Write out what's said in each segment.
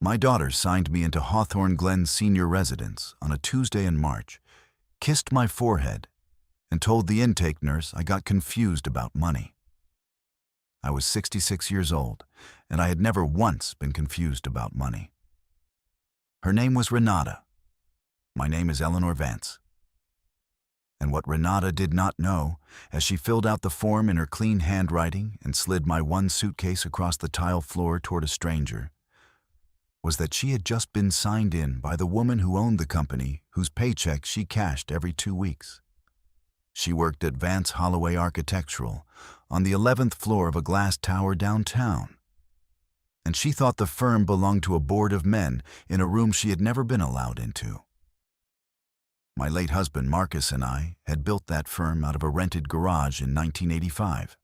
My daughter signed me into Hawthorne Glen Senior Residence on a Tuesday in March, kissed my forehead, and told the intake nurse I got confused about money. I was 66 years old, and I had never once been confused about money. Her name was Renata. My name is Eleanor Vance. And what Renata did not know, as she filled out the form in her clean handwriting and slid my one suitcase across the tile floor toward a stranger, was that she had just been signed in by the woman who owned the company whose paycheck she cashed every 2 weeks. She worked at Vance Holloway Architectural on the 11th floor of a glass tower downtown, and she thought the firm belonged to a board of men in a room she had never been allowed into. My late husband Marcus and I had built that firm out of a rented garage in 1985.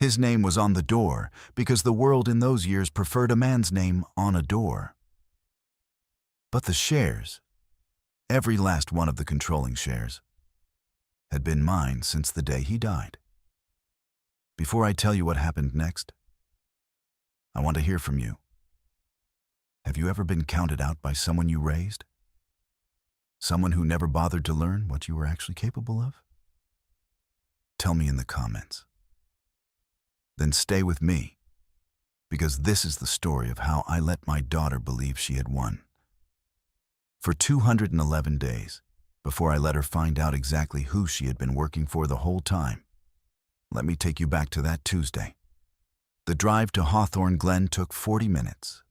His name was on the door because the world in those years preferred a man's name on a door. But the shares, every last one of the controlling shares, had been mine since the day he died. Before I tell you what happened next, I want to hear from you. Have you ever been counted out by someone you raised? Someone who never bothered to learn what you were actually capable of? Tell me in the comments. Then stay with me, because this is the story of how I let my daughter believe she had won. For 211 days, before I let her find out exactly who she had been working for the whole time, let me take you back to that Tuesday. The drive to Hawthorne Glen took 40 minutes.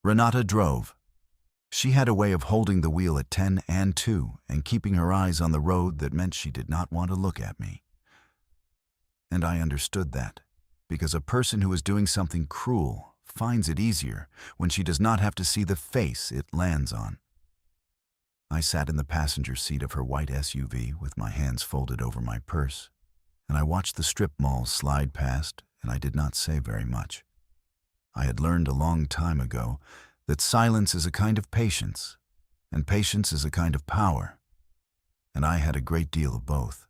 Renata drove. She had a way of holding the wheel at 10 and 2 and keeping her eyes on the road that meant she did not want to look at me. And I understood that, because a person who is doing something cruel finds it easier when she does not have to see the face it lands on. I sat in the passenger seat of her white SUV with my hands folded over my purse, and I watched the strip malls slide past, and I did not say very much. I had learned a long time ago that silence is a kind of patience, and patience is a kind of power, and I had a great deal of both.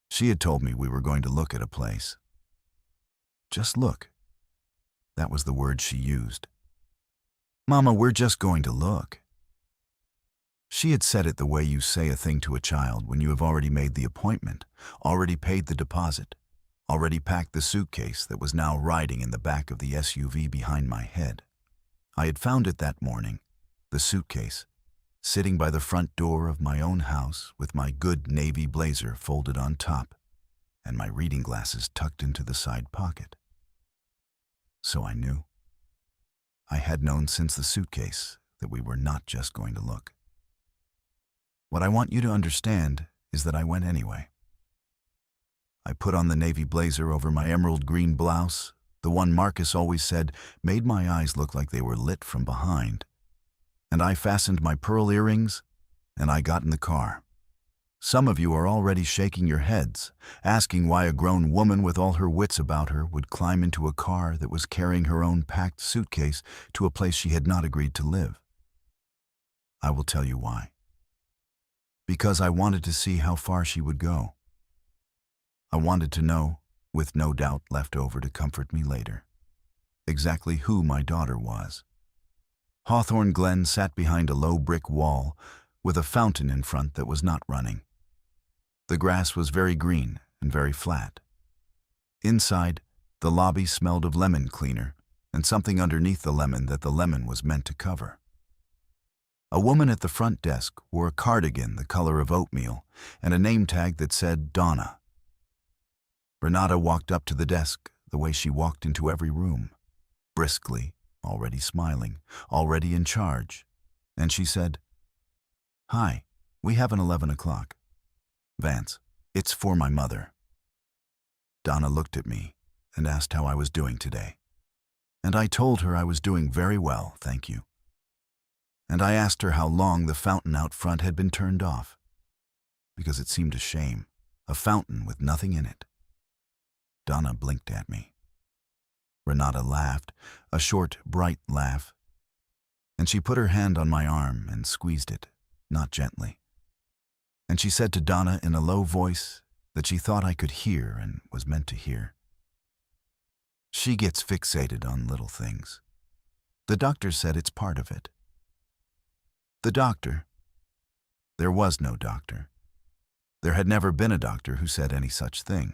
She had told me we were going to look at a place. Just look. That was the word she used. Mama, we're just going to look. She had said it the way you say a thing to a child when you have already made the appointment, already paid the deposit, already packed the suitcase that was now riding in the back of the SUV behind my head. I had found it that morning, the suitcase, sitting by the front door of my own house with my good navy blazer folded on top and my reading glasses tucked into the side pocket. So I knew. I had known since the suitcase that we were not just going to look. What I want you to understand is that I went anyway. I put on the navy blazer over my emerald green blouse, the one Marcus always said made my eyes look like they were lit from behind, and I fastened my pearl earrings, and I got in the car. Some of you are already shaking your heads, asking why a grown woman with all her wits about her would climb into a car that was carrying her own packed suitcase to a place she had not agreed to live. I will tell you why. Because I wanted to see how far she would go. I wanted to know, with no doubt left over to comfort me later, exactly who my daughter was. Hawthorne Glen sat behind a low brick wall with a fountain in front that was not running. The grass was very green and very flat. Inside, the lobby smelled of lemon cleaner and something underneath the lemon that the lemon was meant to cover. A woman at the front desk wore a cardigan the color of oatmeal and a name tag that said Donna. Renata walked up to the desk the way she walked into every room, briskly, already smiling, already in charge, and she said, "Hi, we have an 11 o'clock. Vance, it's for my mother." Donna looked at me and asked how I was doing today, and I told her I was doing very well, thank you. And I asked her how long the fountain out front had been turned off, because it seemed a shame, a fountain with nothing in it. Donna blinked at me. Renata laughed, a short, bright laugh, and she put her hand on my arm and squeezed it, not gently. And she said to Donna in a low voice that she thought I could hear and was meant to hear, "She gets fixated on little things. The doctor said it's part of it. The doctor. There was no doctor. There had never been a doctor who said any such thing.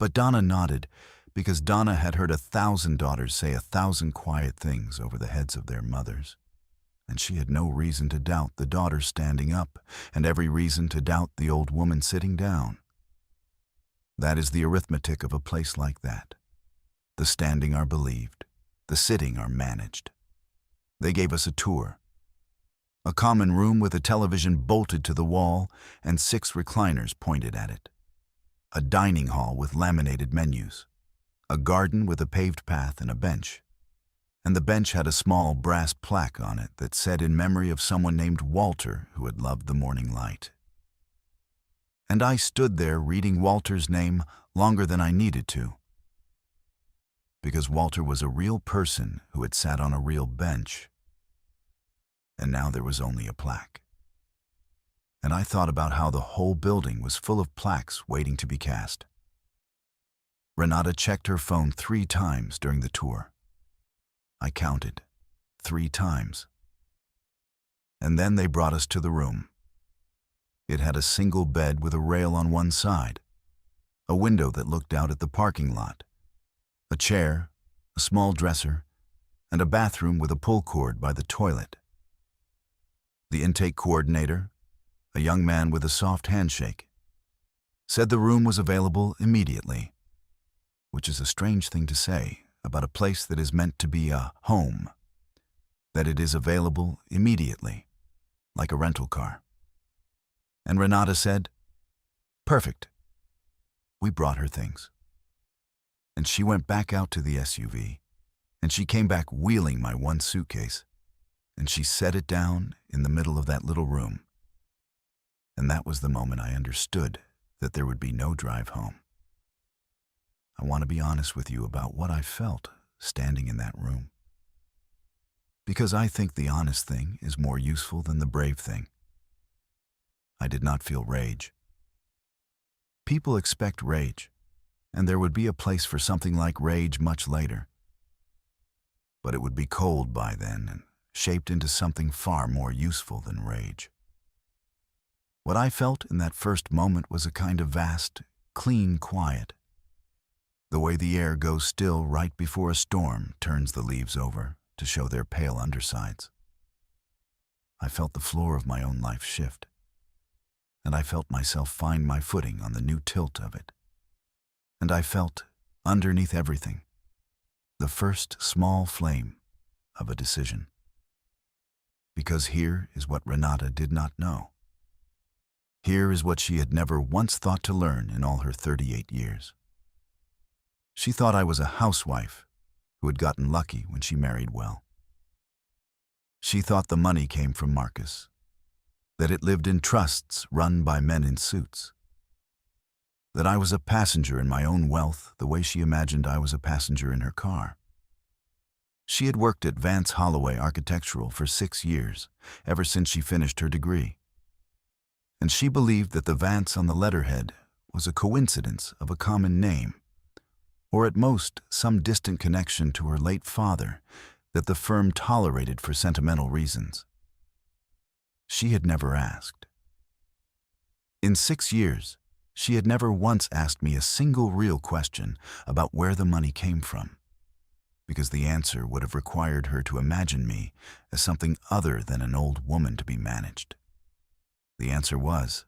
But Donna nodded, because Donna had heard 1,000 daughters say 1,000 quiet things over the heads of their mothers, and she had no reason to doubt the daughter standing up, and every reason to doubt the old woman sitting down. That is the arithmetic of a place like that. The standing are believed, the sitting are managed. They gave us a tour. A common room with a television bolted to the wall and 6 recliners pointed at it. A dining hall with laminated menus. A garden with a paved path and a bench. And the bench had a small brass plaque on it that said in memory of someone named Walter who had loved the morning light. And I stood there reading Walter's name longer than I needed to. Because Walter was a real person who had sat on a real bench. And now there was only a plaque. And I thought about how the whole building was full of plaques waiting to be cast. Renata checked her phone 3 times during the tour. I counted 3 times. And then they brought us to the room. It had a single bed with a rail on one side, a window that looked out at the parking lot, a chair, a small dresser, and a bathroom with a pull cord by the toilet. The intake coordinator, a young man with a soft handshake, said the room was available immediately, which is a strange thing to say about a place that is meant to be a home, that it is available immediately, like a rental car. And Renata said, "Perfect." We brought her things. And she went back out to the SUV, and she came back wheeling my one suitcase, and she set it down in the middle of that little room. And that was the moment I understood that there would be no drive home. I want to be honest with you about what I felt standing in that room. Because I think the honest thing is more useful than the brave thing. I did not feel rage. People expect rage, and there would be a place for something like rage much later. But it would be cold by then and shaped into something far more useful than rage. What I felt in that first moment was a kind of vast, clean quiet. The way the air goes still right before a storm turns the leaves over to show their pale undersides. I felt the floor of my own life shift, and I felt myself find my footing on the new tilt of it. And I felt, underneath everything, the first small flame of a decision. Because here is what Renata did not know. Here is what she had never once thought to learn in all her 38 years. She thought I was a housewife who had gotten lucky when she married well. She thought the money came from Marcus, that it lived in trusts run by men in suits, that I was a passenger in my own wealth the way she imagined I was a passenger in her car. She had worked at Vance Holloway Architectural for 6 years, ever since she finished her degree. And she believed that the Vance on the letterhead was a coincidence of a common name, or at most some distant connection to her late father that the firm tolerated for sentimental reasons. She had never asked. In 6 years, she had never once asked me a single real question about where the money came from, because the answer would have required her to imagine me as something other than an old woman to be managed. The answer was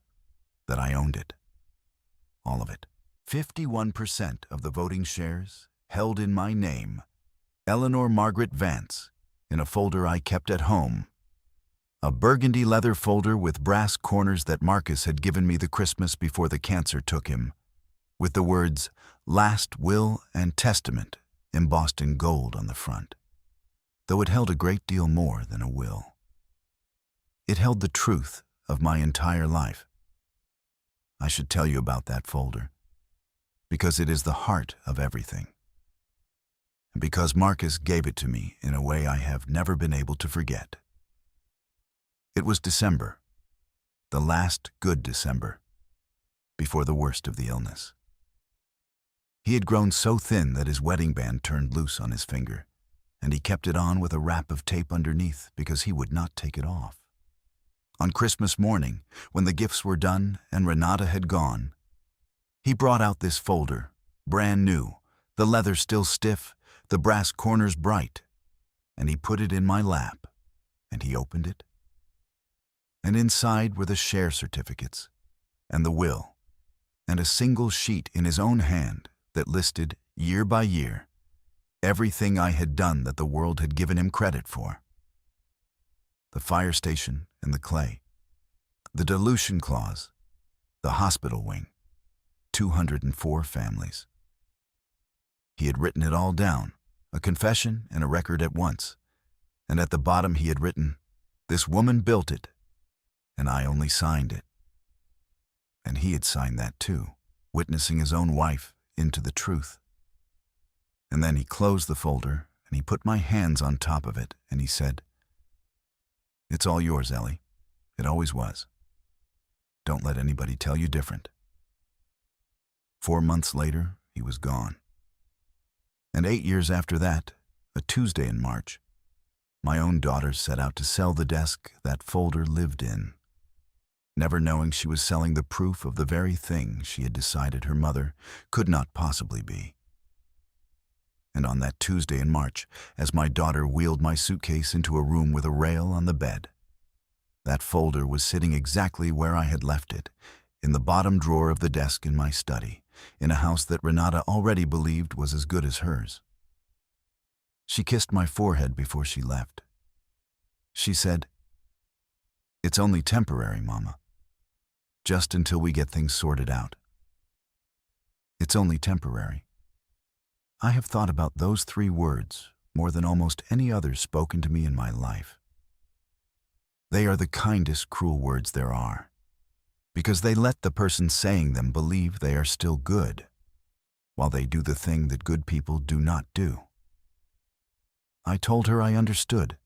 that I owned it. All of it. 51% of the voting shares held in my name, Eleanor Margaret Vance, in a folder I kept at home. A burgundy leather folder with brass corners that Marcus had given me the Christmas before the cancer took him, with the words "Last Will and Testament" embossed in gold on the front, though it held a great deal more than a will. It held the truth of my entire life. I should tell you about that folder, because it is the heart of everything, and because Marcus gave it to me in a way I have never been able to forget. It was December, the last good December, before the worst of the illness. He had grown so thin that his wedding band turned loose on his finger, and he kept it on with a wrap of tape underneath because he would not take it off. On Christmas morning, when the gifts were done and Renata had gone, he brought out this folder, brand new, the leather still stiff, the brass corners bright, and he put it in my lap, and he opened it. And inside were the share certificates, and the will, and a single sheet in his own hand that listed, year by year, everything I had done that the world had given him credit for. The fire station and the clay, the dilution clause, the hospital wing, 204 families. He had written it all down, a confession and a record at once, and at the bottom he had written, "This woman built it, and I only signed it." And he had signed that too, witnessing his own wife into the truth. And then he closed the folder, and he put my hands on top of it, and he said, "It's all yours, Ellie. It always was. Don't let anybody tell you different." 4 months later, he was gone. And 8 years after that, a Tuesday in March, my own daughter set out to sell the desk that folder lived in, never knowing she was selling the proof of the very thing she had decided her mother could not possibly be. And on that Tuesday in March, as my daughter wheeled my suitcase into a room with a rail on the bed, that folder was sitting exactly where I had left it, in the bottom drawer of the desk in my study, in a house that Renata already believed was as good as hers. She kissed my forehead before she left. She said, "It's only temporary, Mama. Just until we get things sorted out. It's only temporary." I have thought about those 3 words more than almost any others spoken to me in my life. They are the kindest cruel words there are, because they let the person saying them believe they are still good, while they do the thing that good people do not do. I told her I understood.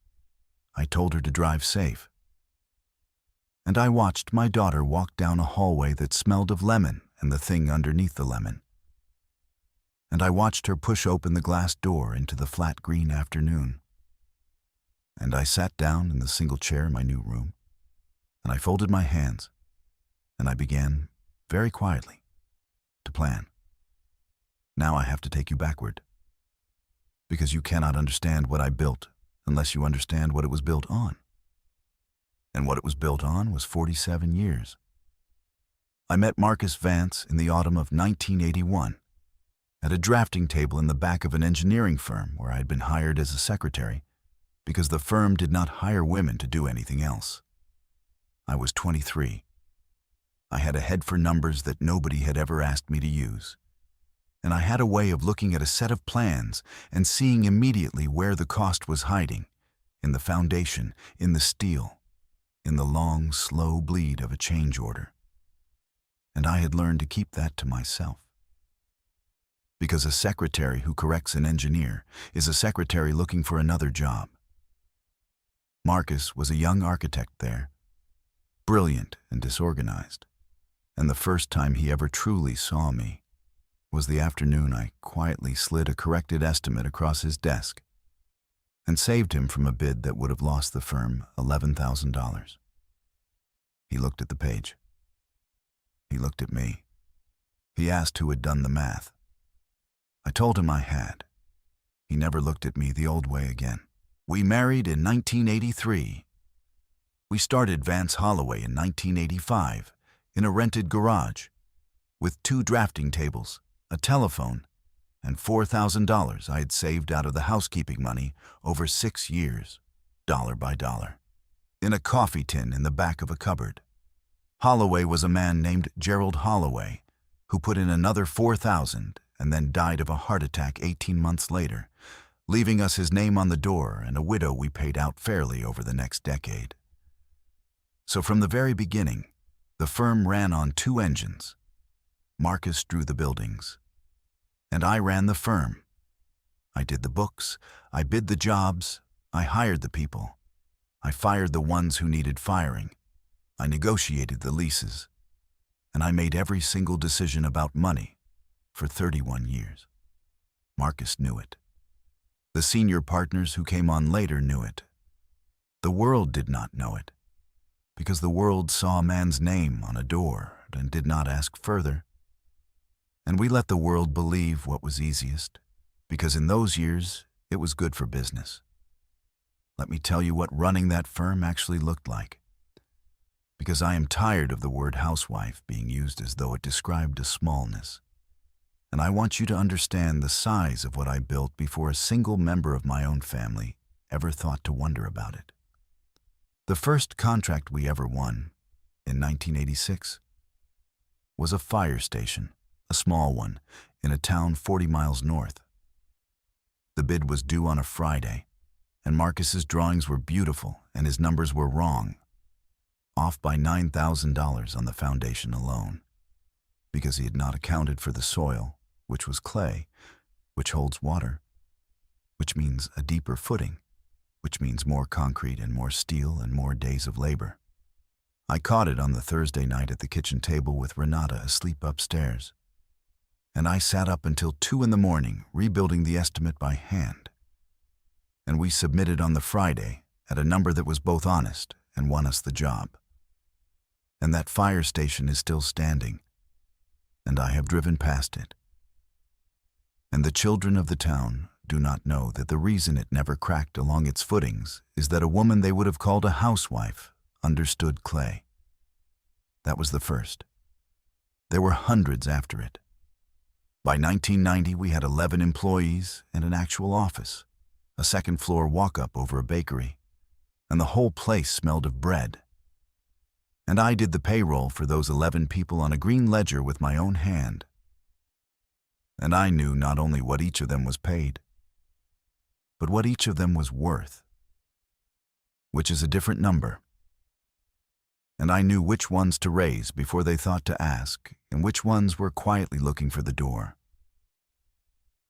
I told her to drive safe. And I watched my daughter walk down a hallway that smelled of lemon and the thing underneath the lemon. And I watched her push open the glass door into the flat green afternoon. And I sat down in the single chair in my new room, and I folded my hands, and I began, very quietly, to plan. Now I have to take you backward, because you cannot understand what I built unless you understand what it was built on. And what it was built on was 47 years. I met Marcus Vance in the autumn of 1981, at a drafting table in the back of an engineering firm where I had been hired as a secretary, because the firm did not hire women to do anything else. I was 23. I had a head for numbers that nobody had ever asked me to use. And I had a way of looking at a set of plans and seeing immediately where the cost was hiding, in the foundation, in the steel, in the long, slow bleed of a change order. And I had learned to keep that to myself. Because a secretary who corrects an engineer is a secretary looking for another job. Marcus was a young architect there, brilliant and disorganized, and the first time he ever truly saw me was the afternoon I quietly slid a corrected estimate across his desk and saved him from a bid that would have lost the firm $11,000. He looked at the page. He looked at me. He asked who had done the math. I told him I had. He never looked at me the old way again. We married in 1983. We started Vance Holloway in 1985 in a rented garage with 2 drafting tables, a telephone, and $4,000 I had saved out of the housekeeping money over 6 years, dollar by dollar, in a coffee tin in the back of a cupboard. Holloway was a man named Gerald Holloway, who put in another $4,000 and then died of a heart attack 18 months later, leaving us his name on the door and a widow we paid out fairly over the next decade. So from the very beginning, the firm ran on 2 engines. Marcus drew the buildings, and I ran the firm. I did the books, I bid the jobs, I hired the people. I fired the ones who needed firing. I negotiated the leases, and I made every single decision about money for 31 years. Marcus knew it. The senior partners who came on later knew it. The world did not know it, because the world saw a man's name on a door and did not ask further. And we let the world believe what was easiest, because in those years it was good for business. Let me tell you what running that firm actually looked like, because I am tired of the word housewife being used as though it described a smallness. And I want you to understand the size of what I built before a single member of my own family ever thought to wonder about it. The first contract we ever won, in 1986, was a fire station, a small one, in a town 40 miles north. The bid was due on a Friday, and Marcus's drawings were beautiful and his numbers were wrong, off by $9,000 on the foundation alone, because he had not accounted for the soil, which was clay, which holds water, which means a deeper footing, which means more concrete and more steel and more days of labor. I caught it on the Thursday night at the kitchen table with Renata asleep upstairs, and I sat up until 2 in the morning rebuilding the estimate by hand. And we submitted on the Friday at a number that was both honest and won us the job. And that fire station is still standing, and I have driven past it. And the children of the town do not know that the reason it never cracked along its footings is that a woman they would have called a housewife understood clay. That was the first. There were hundreds after it. By 1990, we had 11 employees and an actual office, a second-floor walk-up over a bakery, and the whole place smelled of bread. And I did the payroll for those 11 people on a green ledger with my own hand. And I knew not only what each of them was paid, but what each of them was worth, which is a different number. And I knew which ones to raise before they thought to ask, and which ones were quietly looking for the door.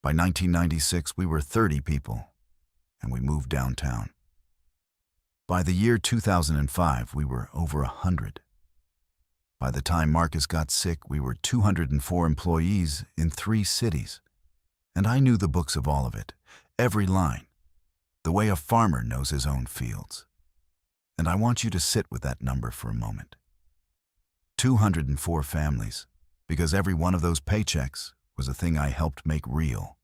By 1996, we were 30 people, and we moved downtown. By the year 2005, we were over 100. By the time Marcus got sick, we were 204 employees in 3 cities. And I knew the books of all of it, every line, the way a farmer knows his own fields. And I want you to sit with that number for a moment. 204 families, because every one of those paychecks was a thing I helped make real.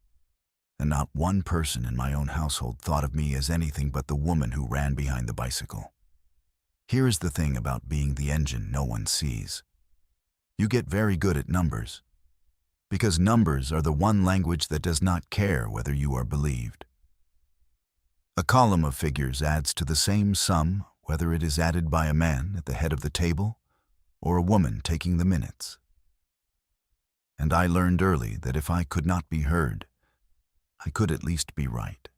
And not one person in my own household thought of me as anything but the woman who ran behind the bicycle. Here is the thing about being the engine no one sees. You get very good at numbers, because numbers are the one language that does not care whether you are believed. A column of figures adds to the same sum whether it is added by a man at the head of the table or a woman taking the minutes. And I learned early that if I could not be heard, I could at least be right.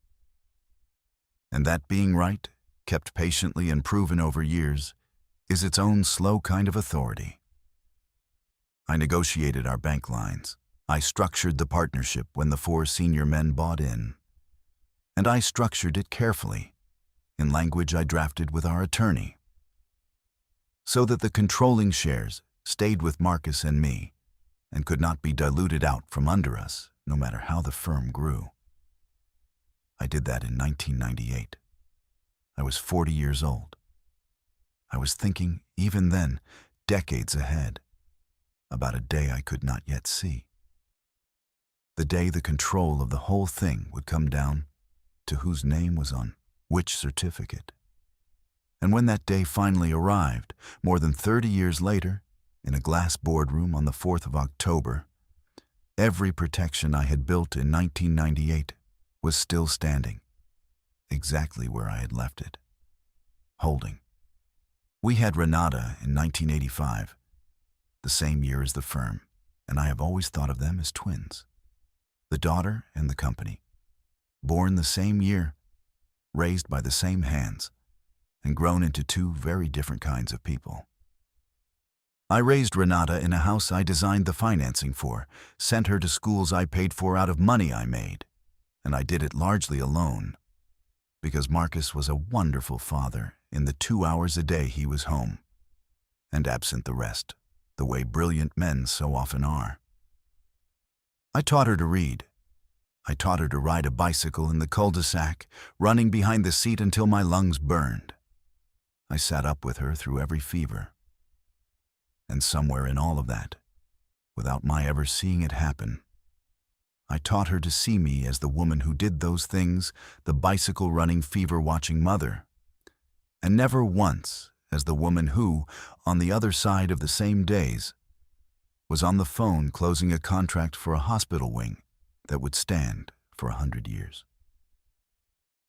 And that being right, kept patiently and proven over years, is its own slow kind of authority. I negotiated our bank lines. I structured the partnership when the 4 senior men bought in. And I structured it carefully, in language I drafted with our attorney, so that the controlling shares stayed with Marcus and me and could not be diluted out from under us, no matter how the firm grew. I did that in 1998. I was 40 years old. I was thinking, even then, decades ahead, about a day I could not yet see. The day the control of the whole thing would come down to whose name was on which certificate. And when that day finally arrived, more than 30 years later, in a glass boardroom on the 4th of October, every protection I had built in 1998 was still standing, exactly where I had left it, holding. We had Renata in 1985, the same year as the firm, and I have always thought of them as twins. The daughter and the company, born the same year, raised by the same hands, and grown into 2 very different kinds of people. I raised Renata in a house I designed the financing for, sent her to schools I paid for out of money I made, and I did it largely alone, because Marcus was a wonderful father in the 2 hours a day he was home, and absent the rest, the way brilliant men so often are. I taught her to read. I taught her to ride a bicycle in the cul-de-sac, running behind the seat until my lungs burned. I sat up with her through every fever. And somewhere in all of that, without my ever seeing it happen, I taught her to see me as the woman who did those things, the bicycle-running, fever-watching mother, and never once as the woman who, on the other side of the same days, was on the phone closing a contract for a hospital wing that would stand for 100 years.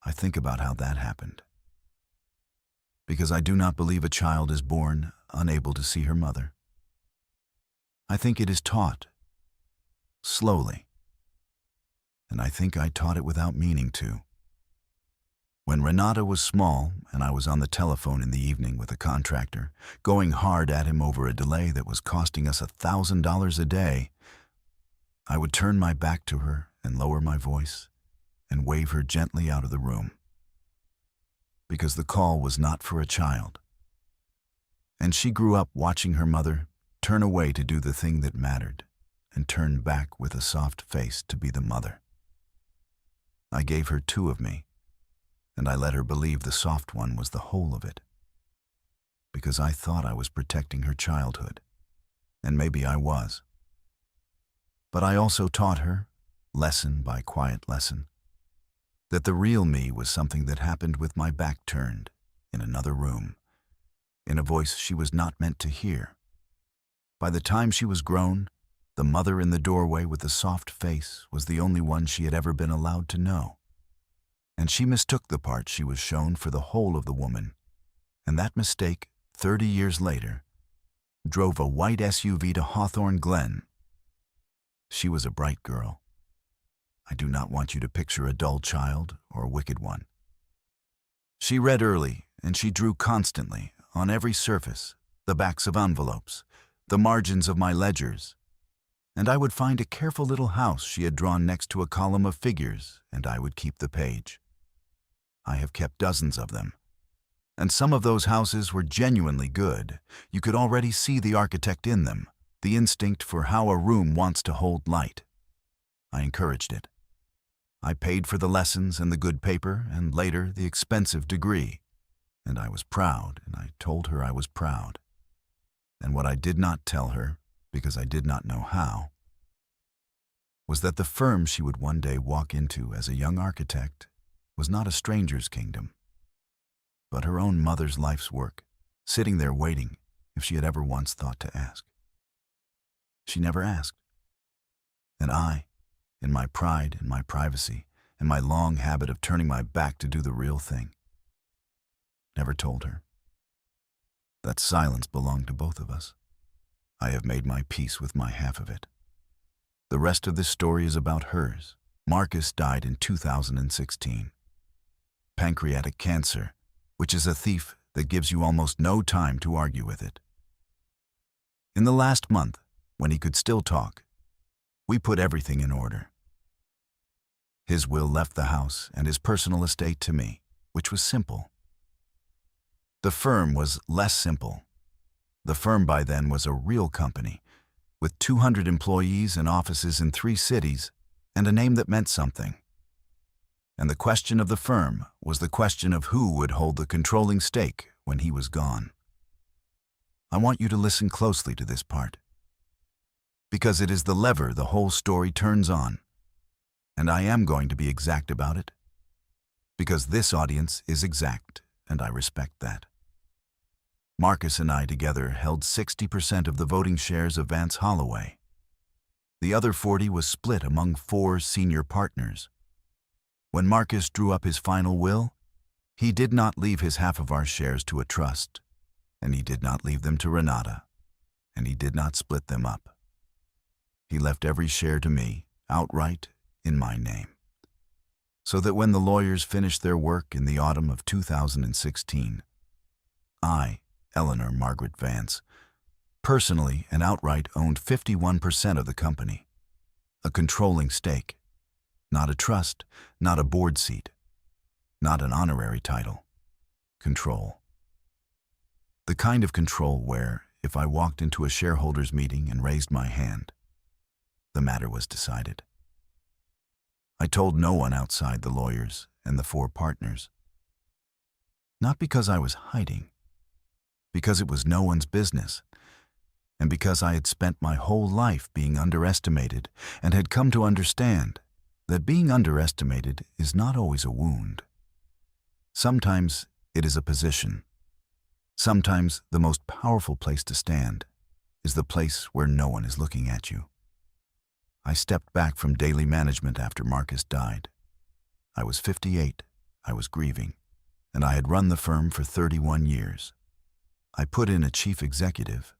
I think about how that happened, because I do not believe a child is born unable to see her mother. I think it is taught, slowly, and I think I taught it without meaning to. When Renata was small and I was on the telephone in the evening with a contractor, going hard at him over a delay that was costing us $1,000 a day, I would turn my back to her and lower my voice and wave her gently out of the room, because the call was not for a child. And she grew up watching her mother turn away to do the thing that mattered and turn back with a soft face to be the mother. I gave her two of me, and I let her believe the soft one was the whole of it, because I thought I was protecting her childhood, and maybe I was. But I also taught her, lesson by quiet lesson, that the real me was something that happened with my back turned, in another room, in a voice she was not meant to hear. By the time she was grown, the mother in the doorway with the soft face was the only one she had ever been allowed to know. And she mistook the part she was shown for the whole of the woman, and that mistake, 30 years later, drove a white SUV to Hawthorne Glen. She was a bright girl. I do not want you to picture a dull child or a wicked one. She read early, and she drew constantly, on every surface, the backs of envelopes, the margins of my ledgers, and I would find a careful little house she had drawn next to a column of figures, and I would keep the page. I have kept dozens of them, and some of those houses were genuinely good. You could already see the architect in them, the instinct for how a room wants to hold light. I encouraged it. I paid for the lessons and the good paper, and later the expensive degree, and I was proud, and I told her I was proud. And what I did not tell her, because I did not know how, was that the firm she would one day walk into as a young architect was not a stranger's kingdom, but her own mother's life's work, sitting there waiting if she had ever once thought to ask. She never asked. And I, in my pride and my privacy and my long habit of turning my back to do the real thing, never told her. That silence belonged to both of us. I have made my peace with my half of it. The rest of this story is about hers. Marcus died in 2016. Pancreatic cancer, which is a thief that gives you almost no time to argue with it. In the last month, when he could still talk, we put everything in order. His will left the house and his personal estate to me, which was simple. The firm was less simple. The firm by then was a real company, with 200 employees and offices in 3 cities, and a name that meant something. And the question of the firm was the question of who would hold the controlling stake when he was gone. I want you to listen closely to this part, because it is the lever the whole story turns on, and I am going to be exact about it, because this audience is exact, and I respect that. Marcus and I together held 60% of the voting shares of Vance Holloway. The other 40 was split among 4 senior partners. When Marcus drew up his final will, he did not leave his half of our shares to a trust, and he did not leave them to Renata, and he did not split them up. He left every share to me, outright, in my name, so that when the lawyers finished their work in the autumn of 2016, I, Eleanor Margaret Vance, personally and outright owned 51% of the company, a controlling stake, not a trust, not a board seat, not an honorary title. Control. The kind of control where, if I walked into a shareholders' meeting and raised my hand, the matter was decided. I told no one outside the lawyers and the 4 partners. Not because I was hiding, because it was no one's business, and because I had spent my whole life being underestimated and had come to understand that being underestimated is not always a wound. Sometimes it is a position. Sometimes the most powerful place to stand is the place where no one is looking at you. I stepped back from daily management after Marcus died. I was 58, I was grieving, and I had run the firm for 31 years. I put in a chief executive,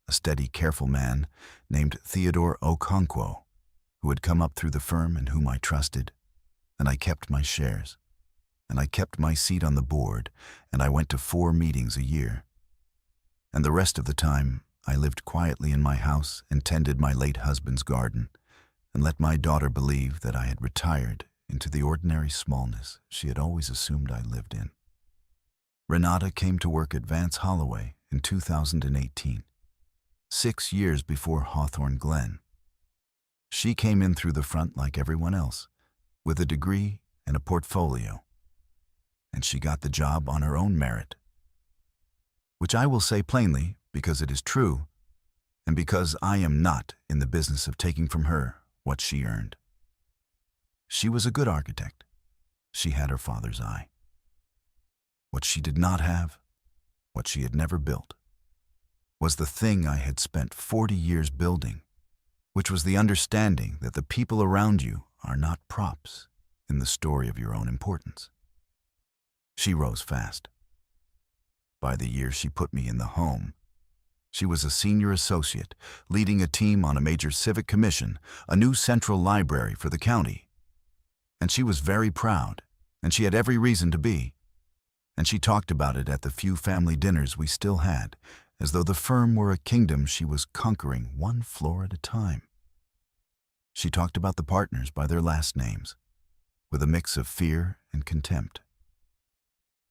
a steady, careful man named Theodore Okonkwo, who had come up through the firm and whom I trusted, and I kept my shares, and I kept my seat on the board, and I went to 4 meetings a year. And the rest of the time, I lived quietly in my house and tended my late husband's garden, and let my daughter believe that I had retired into the ordinary smallness she had always assumed I lived in. Renata came to work at Vance Holloway in 2018, 6 years before Hawthorne Glen. She came in through the front like everyone else, with a degree and a portfolio, and she got the job on her own merit, which I will say plainly because it is true, and because I am not in the business of taking from her what she earned. She was a good architect. She had her father's eye. What she did not have, what she had never built, was the thing I had spent 40 years building, which was the understanding that the people around you are not props in the story of your own importance. She rose fast. By the year she put me in the home, she was a senior associate, leading a team on a major civic commission, a new central library for the county. And she was very proud, and she had every reason to be. And she talked about it at the few family dinners we still had, as though the firm were a kingdom she was conquering 1 floor at a time. She talked about the partners by their last names, with a mix of fear and contempt.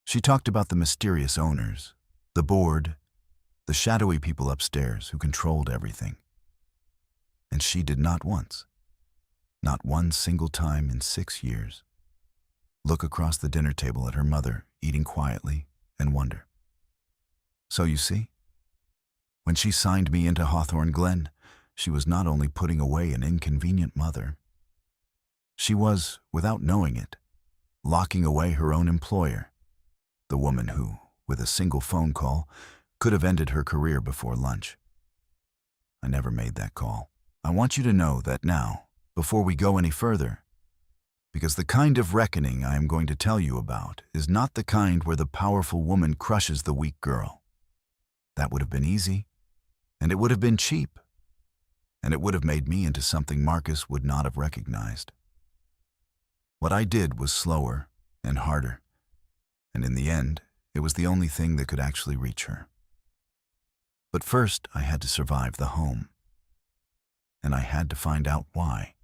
She talked about the mysterious owners, the board, the shadowy people upstairs who controlled everything. And she did not once, not one single time in 6 years, look across the dinner table at her mother eating quietly and wonder. So you see, when she signed me into Hawthorne Glen, she was not only putting away an inconvenient mother, she was, without knowing it, locking away her own employer, the woman who, with a single phone call, could have ended her career before lunch. I never made that call. I want you to know that now, before we go any further, because the kind of reckoning I am going to tell you about is not the kind where the powerful woman crushes the weak girl. That would have been easy, and it would have been cheap, and it would have made me into something Marcus would not have recognized. What I did was slower and harder, and in the end, it was the only thing that could actually reach her. But first, I had to survive the home, and I had to find out why.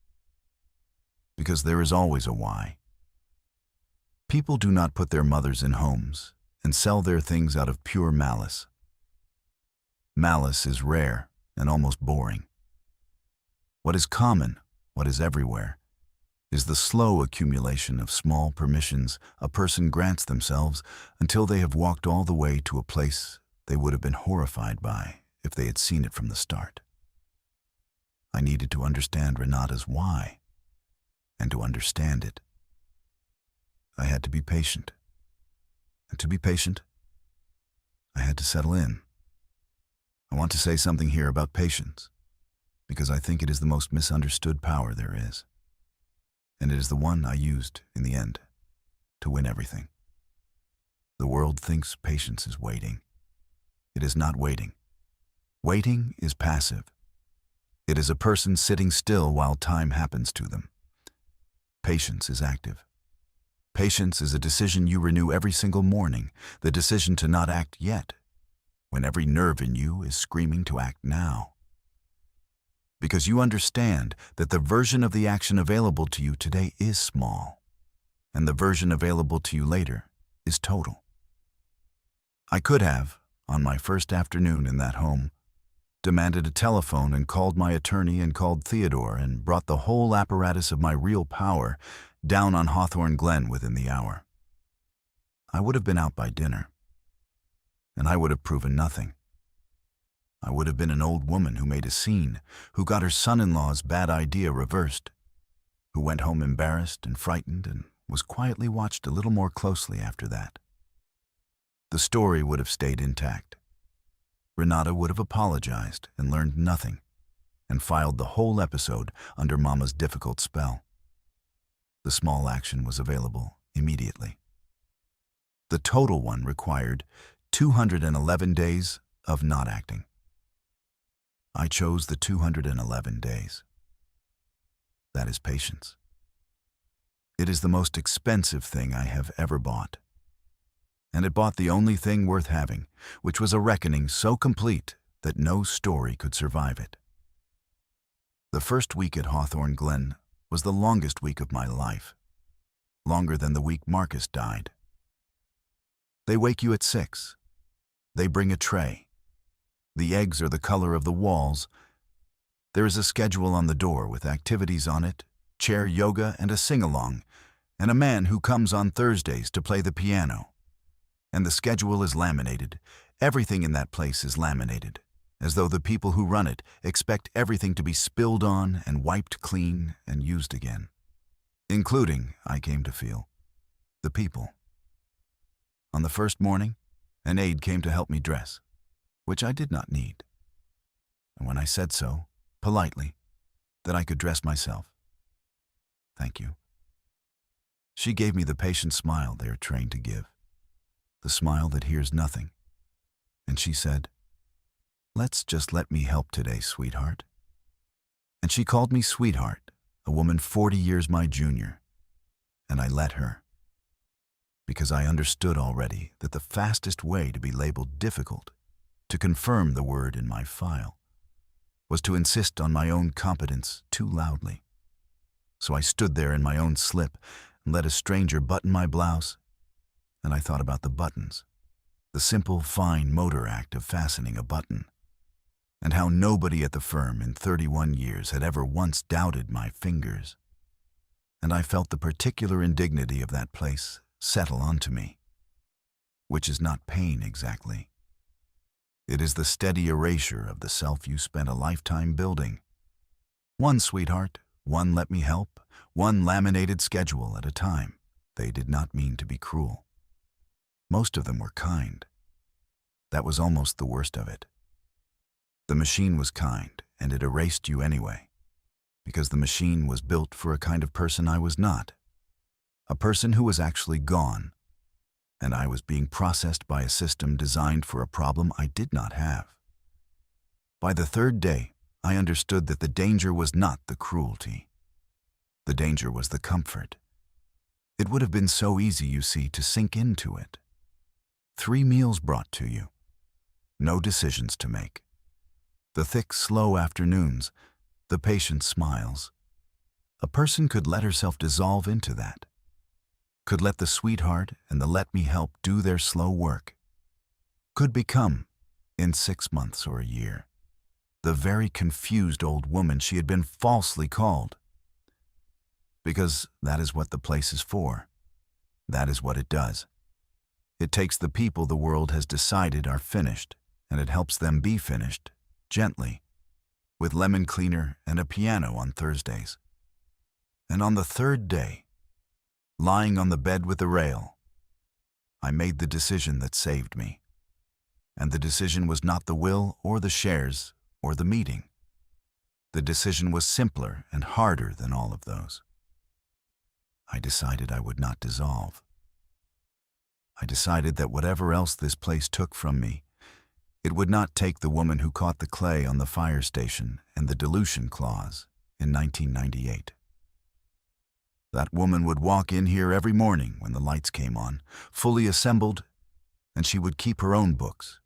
Because there is always a why. People do not put their mothers in homes and sell their things out of pure malice. Malice is rare and almost boring. What is common, what is everywhere, is the slow accumulation of small permissions a person grants themselves until they have walked all the way to a place they would have been horrified by if they had seen it from the start. I needed to understand Renata's why, and to understand it, I had to be patient. And to be patient, I had to settle in. I want to say something here about patience, because I think it is the most misunderstood power there is. And it is the one I used, in the end, to win everything. The world thinks patience is waiting. It is not waiting. Waiting is passive. It is a person sitting still while time happens to them. Patience is active. Patience is a decision you renew every single morning, the decision to not act yet, when every nerve in you is screaming to act now. Because you understand that the version of the action available to you today is small, and the version available to you later is total. I could have, on my first afternoon in that home, demanded a telephone and called my attorney and called Theodore and brought the whole apparatus of my real power down on Hawthorne Glen within the hour. I would have been out by dinner, and I would have proven nothing. I would have been an old woman who made a scene, who got her son-in-law's bad idea reversed, who went home embarrassed and frightened and was quietly watched a little more closely after that. The story would have stayed intact. Renata would have apologized and learned nothing, and filed the whole episode under Mama's difficult spell. The small action was available immediately. The total one required 211 days of not acting. I chose the 211 days. That is patience. It is the most expensive thing I have ever bought. And it bought the only thing worth having, which was a reckoning so complete that no story could survive it. The first week at Hawthorne Glen was the longest week of my life, longer than the week Marcus died. They wake you at 6. They bring a tray. The eggs are the color of the walls. There is a schedule on the door with activities on it, chair yoga and a sing-along, and a man who comes on Thursdays to play the piano. And the schedule is laminated. Everything in that place is laminated, as though the people who run it expect everything to be spilled on and wiped clean and used again. Including, I came to feel, the people. On the first morning, an aide came to help me dress, which I did not need. And when I said so, politely, that I could dress myself, thank you, she gave me the patient smile they are trained to give, the smile that hears nothing. And she said, "Let's just let me help today, sweetheart." And she called me sweetheart, a woman 40 years my junior, and I let her, because I understood already that the fastest way to be labeled difficult, to confirm the word in my file, was to insist on my own competence too loudly. So I stood there in my own slip and let a stranger button my blouse, and I thought about the buttons, the simple, fine motor act of fastening a button, and how nobody at the firm in 31 years had ever once doubted my fingers. And I felt the particular indignity of that place settle onto me, which is not pain exactly. It is the steady erasure of the self you spent a lifetime building. One sweetheart, one let me help, one laminated schedule at a time. They did not mean to be cruel. Most of them were kind. That was almost the worst of it. The machine was kind, and it erased you anyway, because the machine was built for a kind of person I was not, a person who was actually gone, and I was being processed by a system designed for a problem I did not have. By the third day, I understood that the danger was not the cruelty. The danger was the comfort. It would have been so easy, you see, to sink into it. 3 meals brought to you. No decisions to make. The thick, slow afternoons, the patient smiles. A person could let herself dissolve into that. Could let the sweetheart and the let me help do their slow work. Could become, in 6 months or a year, the very confused old woman she had been falsely called. Because that is what the place is for. That is what it does. It takes the people the world has decided are finished, and it helps them be finished, gently, with lemon cleaner and a piano on Thursdays. And on the third day, lying on the bed with the rail, I made the decision that saved me. And the decision was not the will or the shares or the meeting. The decision was simpler and harder than all of those. I decided I would not dissolve. I decided that whatever else this place took from me, it would not take the woman who caught the clay on the fire station and the dilution clause in 1998. That woman would walk in here every morning when the lights came on, fully assembled, and she would keep her own books,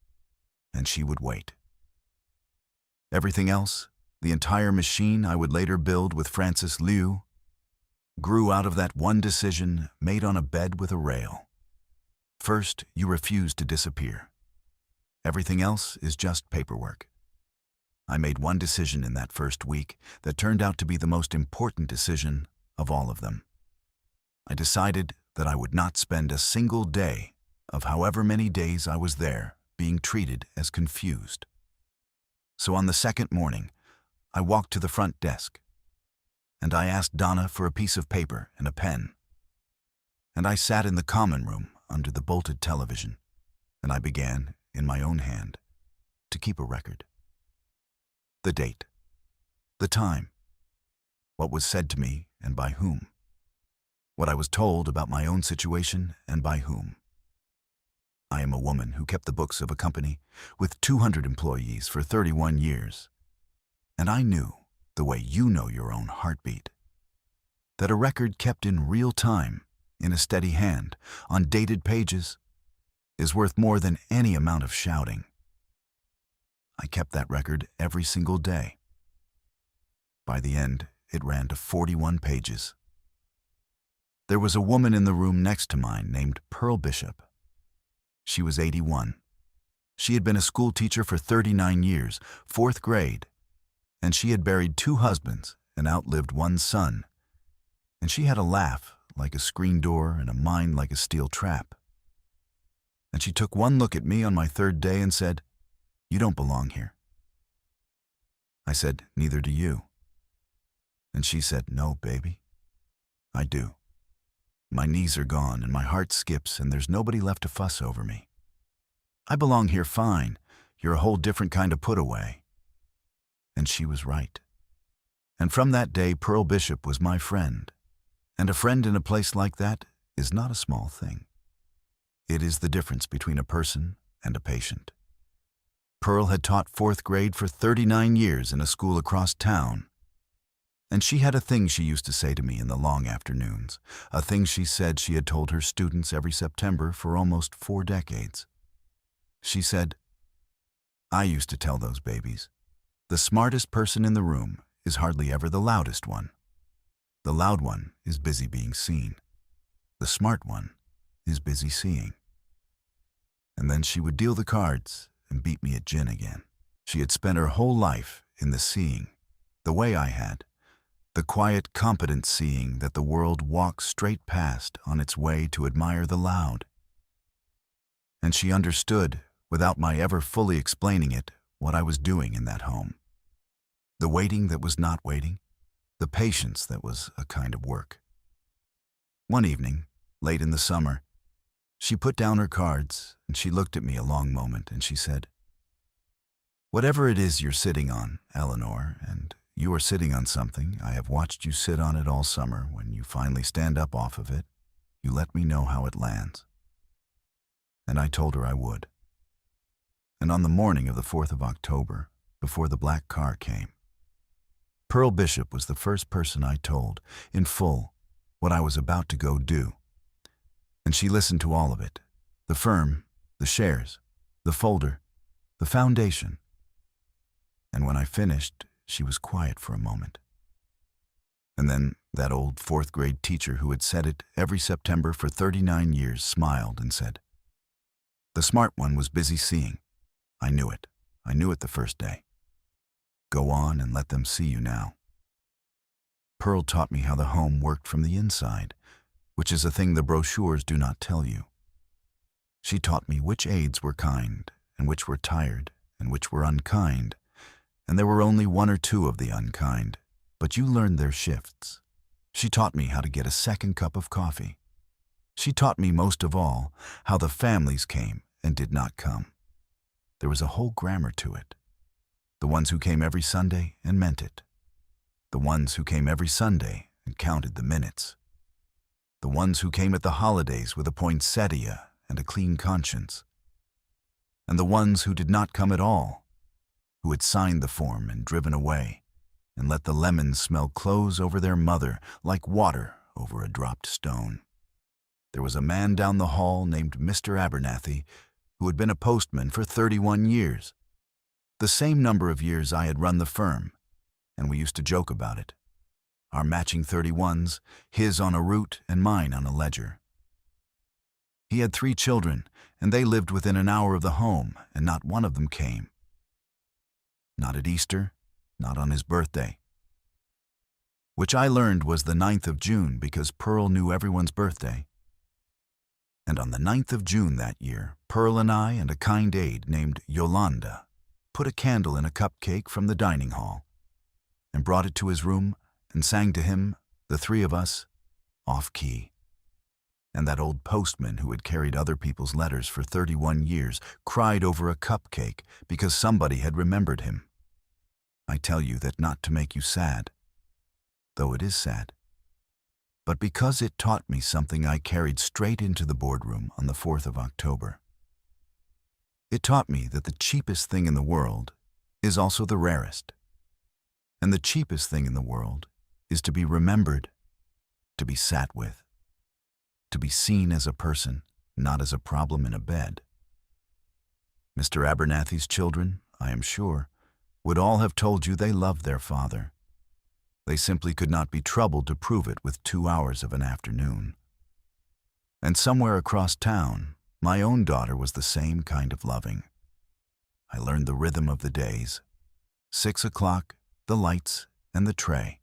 and she would wait. Everything else, the entire machine I would later build with Francis Liu, grew out of that one decision made on a bed with a rail. First, you refuse to disappear. Everything else is just paperwork. I made one decision in that first week that turned out to be the most important decision of all of them. I decided that I would not spend a single day of however many days I was there being treated as confused. So on the second morning, I walked to the front desk, and I asked Donna for a piece of paper and a pen. And I sat in the common room under the bolted television, and I began, in my own hand, to keep a record. The date, the time, what was said to me and by whom, what I was told about my own situation and by whom. I am a woman who kept the books of a company with 200 employees for 31 years, and I knew, the way you know your own heartbeat, that a record kept in real time, in a steady hand, on dated pages, is worth more than any amount of shouting. I kept that record every single day. By the end, it ran to 41 pages. There was a woman in the room next to mine named Pearl Bishop. She was 81. She had been a school teacher for 39 years, 4th grade, and she had buried 2 husbands and outlived 1 son. And she had a laugh like a screen door and a mind like a steel trap. And she took one look at me on my 3rd day and said, "You don't belong here." I said, "Neither do you." And she said, "No, baby, I do. My knees are gone and my heart skips and there's nobody left to fuss over me. I belong here fine. You're a whole different kind of put away." And she was right. And from that day, Pearl Bishop was my friend. And a friend in a place like that is not a small thing. It is the difference between a person and a patient. Pearl had taught 4th grade for 39 years in a school across town. And she had a thing she used to say to me in the long afternoons, a thing she said she had told her students every September for almost 4 decades. She said, "I used to tell those babies, the smartest person in the room is hardly ever the loudest one. The loud one is busy being seen. The smart one is busy seeing." And then she would deal the cards and beat me at gin again. She had spent her whole life in the seeing, the way I had, the quiet, competent seeing that the world walks straight past on its way to admire the loud. And she understood, without my ever fully explaining it, what I was doing in that home. The waiting that was not waiting, the patience that was a kind of work. One evening, late in the summer, she put down her cards and she looked at me a long moment and she said, "Whatever it is you're sitting on, Eleanor, and you are sitting on something, I have watched you sit on it all summer. When you finally stand up off of it, you let me know how it lands." And I told her I would. And on the morning of the 4th of October, before the black car came, Pearl Bishop was the first person I told, in full, what I was about to go do. And she listened to all of it, the firm, the shares, the folder, the foundation. And when I finished, she was quiet for a moment. And then that old 4th grade teacher who had said it every September for 39 years smiled and said, "The smart one was busy seeing. I knew it. I knew it the first day. Go on and let them see you now." Pearl taught me how the home worked from the inside, which is a thing the brochures do not tell you. She taught me which aides were kind and which were tired and which were unkind, and there were only 1 or 2 of the unkind, but you learned their shifts. She taught me how to get a second cup of coffee. She taught me most of all how the families came and did not come. There was a whole grammar to it. The ones who came every Sunday and meant it. The ones who came every Sunday and counted the minutes. The ones who came at the holidays with a poinsettia and a clean conscience. And the ones who did not come at all, who had signed the form and driven away, and let the lemons smell close over their mother like water over a dropped stone. There was a man down the hall named Mr. Abernathy who had been a postman for 31 years. The same number of years I had run the firm, and we used to joke about it. Our matching 31s, his on a route and mine on a ledger. He had 3 children, and they lived within an hour of the home, and not one of them came. not at Easter, not on his birthday. Which I learned was the 9th of June because Pearl knew everyone's birthday. And on the 9th of June that year, Pearl and I and a kind aide named Yolanda put a candle in a cupcake from the dining hall and brought it to his room and sang to him, the three of us, off-key. And that old postman who had carried other people's letters for 31 years cried over a cupcake because somebody had remembered him. I tell you that not to make you sad, though it is sad, but because it taught me something I carried straight into the boardroom on the 4th of October. It taught me that the cheapest thing in the world is also the rarest. And the cheapest thing in the world is to be remembered, to be sat with, to be seen as a person, not as a problem in a bed. Mr. Abernathy's children, I am sure, would all have told you they loved their father. They simply could not be troubled to prove it with 2 hours of an afternoon. And somewhere across town, my own daughter was the same kind of loving. I learned the rhythm of the days. 6 o'clock, the lights, and the tray.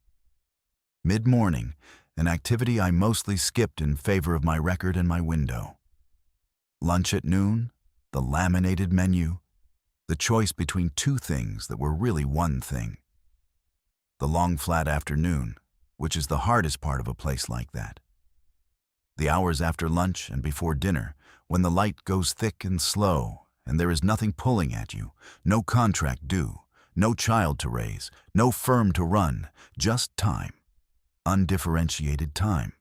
Mid-morning, an activity I mostly skipped in favor of my record and my window. Lunch at noon, the laminated menu, the choice between 2 things that were really 1 thing. The long flat afternoon, which is the hardest part of a place like that. The hours after lunch and before dinner, when the light goes thick and slow and there is nothing pulling at you, no contract due, no child to raise, no firm to run, just time, undifferentiated time.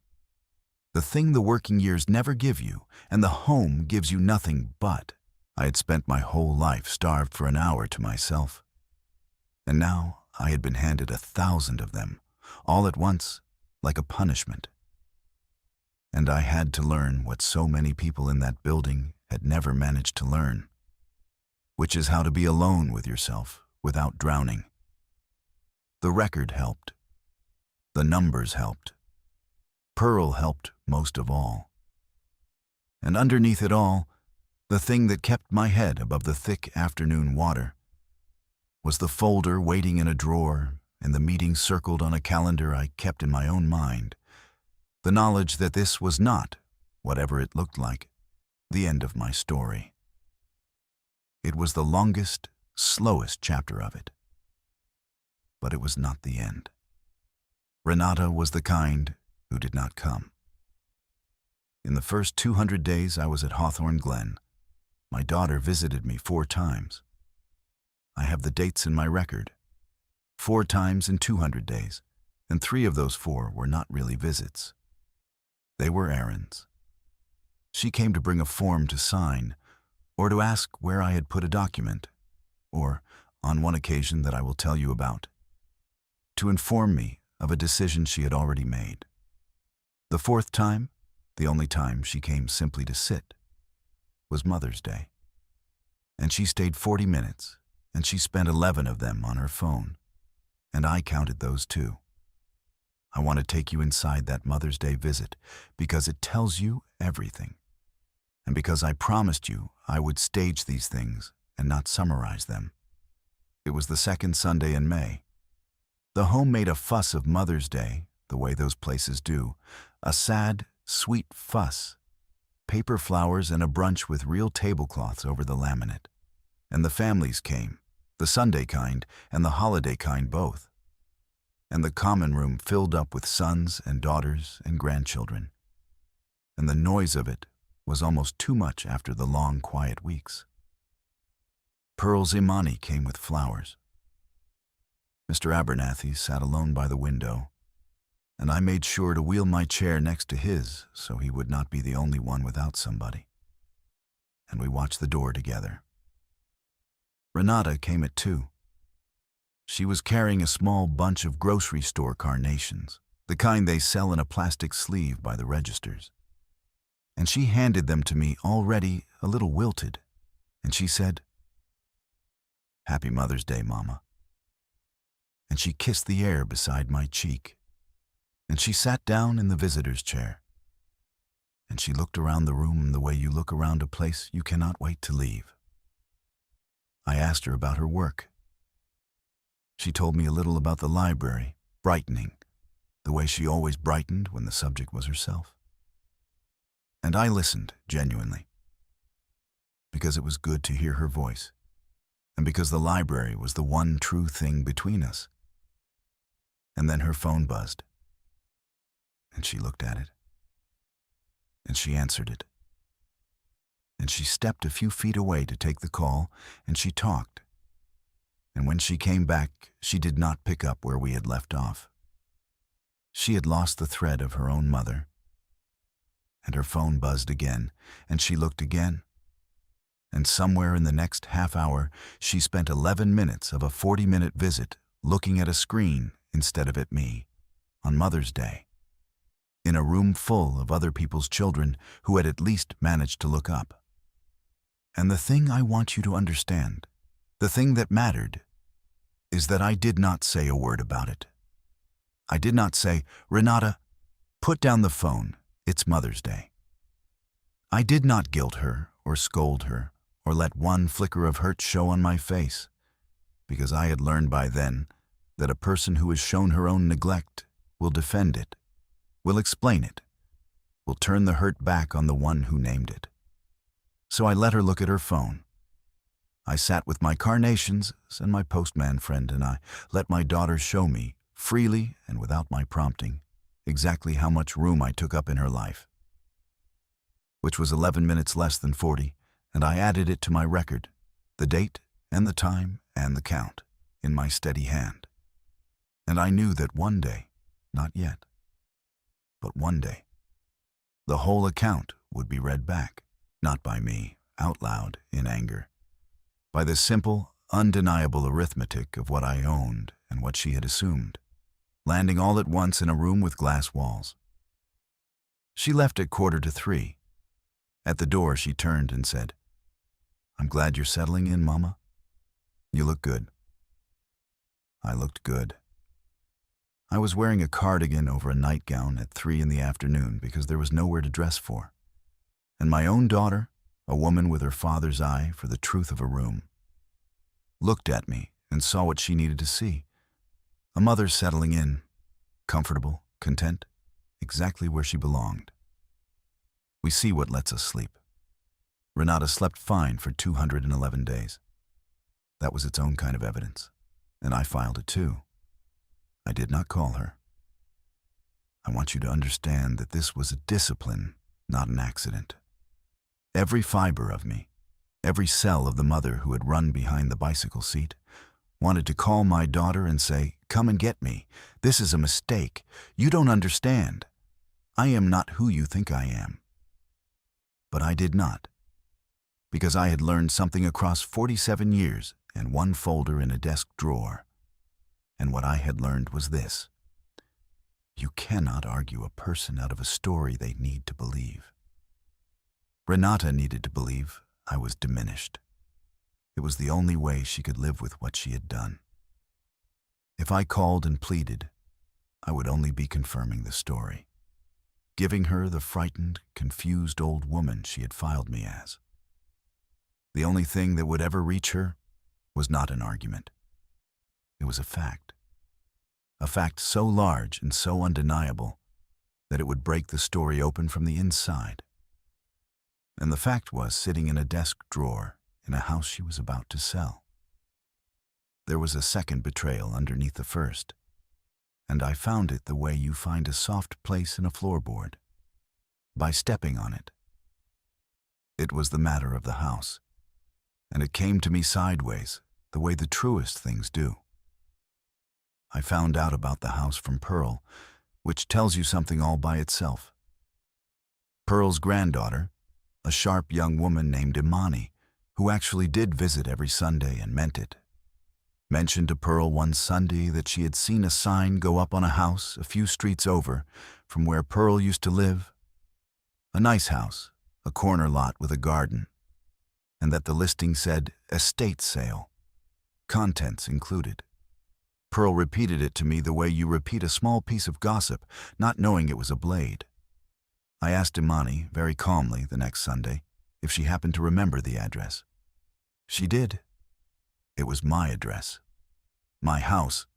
The thing the working years never give you and the home gives you nothing but. I had spent my whole life starved for an hour to myself. And now I had been handed 1,000 of them, all at once, like a punishment. And I had to learn what so many people in that building had never managed to learn, which is how to be alone with yourself without drowning. The record helped. The numbers helped. Pearl helped most of all. And underneath it all, the thing that kept my head above the thick afternoon water was the folder waiting in a drawer and the meeting circled on a calendar I kept in my own mind, the knowledge that this was not, whatever it looked like, the end of my story. It was the longest, slowest chapter of it. But it was not the end. Renata was the kind who did not come. In the first 200 days I was at Hawthorne Glen, my daughter visited me 4 times. I have the dates in my record. 4 times in 200 days, and 3 of those 4 were not really visits. They were errands. She came to bring a form to sign, or to ask where I had put a document, or, on one occasion that I will tell you about, to inform me of a decision she had already made. The 4th time, the only time she came simply to sit, was Mother's Day. And she stayed 40 minutes, and she spent 11 of them on her phone, and I counted those too. I want to take you inside that Mother's Day visit because it tells you everything, and because I promised you I would stage these things and not summarize them. It was the 2nd Sunday in May. The home made a fuss of Mother's Day, the way those places do, a sad, sweet fuss. Paper flowers and a brunch with real tablecloths over the laminate. And the families came, the Sunday kind and the holiday kind both. And the common room filled up with sons and daughters and grandchildren. And the noise of it was almost too much after the long, quiet weeks. Pearl's Imani came with flowers. Mr. Abernathy sat alone by the window, and I made sure to wheel my chair next to his so he would not be the only one without somebody. And we watched the door together. Renata came at 2. She was carrying a small bunch of grocery store carnations, the kind they sell in a plastic sleeve by the registers. And she handed them to me already a little wilted, and she said, "Happy Mother's Day, Mama." And she kissed the air beside my cheek, and she sat down in the visitor's chair, and she looked around the room the way you look around a place you cannot wait to leave. I asked her about her work. She told me a little about the library, brightening, the way she always brightened when the subject was herself. And I listened, genuinely, because it was good to hear her voice, and because the library was the one true thing between us. And then her phone buzzed, and she looked at it, and she answered it. And she stepped a few feet away to take the call, and she talked. And when she came back, she did not pick up where we had left off. She had lost the thread of her own mother. And her phone buzzed again, and she looked again. And somewhere in the next half hour, she spent 11 minutes of a 40-minute visit looking at a screen instead of at me, on Mother's Day, in a room full of other people's children who had at least managed to look up. And the thing I want you to understand, the thing that mattered, is that I did not say a word about it. I did not say, "Renata, put down the phone, it's Mother's Day." I did not guilt her or scold her or let one flicker of hurt show on my face, because I had learned by then that a person who has shown her own neglect will defend it, will explain it, will turn the hurt back on the one who named it. So I let her look at her phone. I sat with my carnations and my postman friend, and I let my daughter show me, freely and without my prompting, exactly how much room I took up in her life, which was 11 minutes less than 40, and I added it to my record, the date and the time and the count, in my steady hand. And I knew that one day, not yet, but one day, the whole account would be read back, not by me, out loud, in anger, by the simple, undeniable arithmetic of what I owned and what she had assumed, landing all at once in a room with glass walls. She left at 2:45. At the door, she turned and said, "I'm glad you're settling in, Mama. You look good." I looked good. I was wearing a cardigan over a nightgown at 3 in the afternoon because there was nowhere to dress for. And my own daughter, a woman with her father's eye for the truth of a room, looked at me and saw what she needed to see. A mother settling in, comfortable, content, exactly where she belonged. We see what lets us sleep. Renata slept fine for 211 days. That was its own kind of evidence, and I filed it too. I did not call her. I want you to understand that this was a discipline, not an accident. Every fiber of me, every cell of the mother who had run behind the bicycle seat, wanted to call my daughter and say, "Come and get me. This is a mistake. You don't understand. I am not who you think I am." But I did not, because I had learned something across 47 years and one folder in a desk drawer. And what I had learned was this: you cannot argue a person out of a story they need to believe. Renata needed to believe I was diminished. It was the only way she could live with what she had done. If I called and pleaded, I would only be confirming the story, giving her the frightened, confused old woman she had filed me as. The only thing that would ever reach her was not an argument. It was a fact so large and so undeniable that it would break the story open from the inside. And the fact was sitting in a desk drawer in a house she was about to sell. There was a second betrayal underneath the first, and I found it the way you find a soft place in a floorboard, by stepping on it. It was the matter of the house, and it came to me sideways, the way the truest things do. I found out about the house from Pearl, which tells you something all by itself. Pearl's granddaughter, a sharp young woman named Imani, who actually did visit every Sunday and meant it, mentioned to Pearl one Sunday that she had seen a sign go up on a house a few streets over from where Pearl used to live. A nice house, a corner lot with a garden, and that the listing said estate sale, contents included. Pearl repeated it to me the way you repeat a small piece of gossip, not knowing it was a blade. I asked Imani, very calmly, the next Sunday, if she happened to remember the address. She did. It was my address. My house,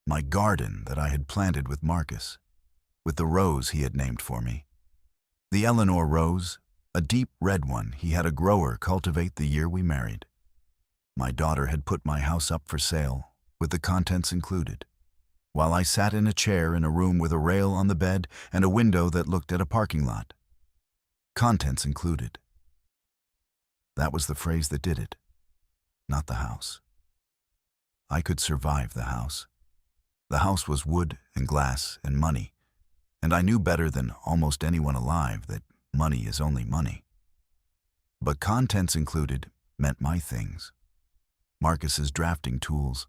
my garden that I had planted with Marcus, with the rose he had named for me. The Eleanor rose, a deep red one he had a grower cultivate the year we married. My daughter had put my house up for sale, with the contents included, while I sat in a chair in a room with a rail on the bed and a window that looked at a parking lot. Contents included. That was the phrase that did it, not the house. I could survive the house. The house was wood and glass and money, and I knew better than almost anyone alive that money is only money. But contents included meant my things. Marcus's drafting tools,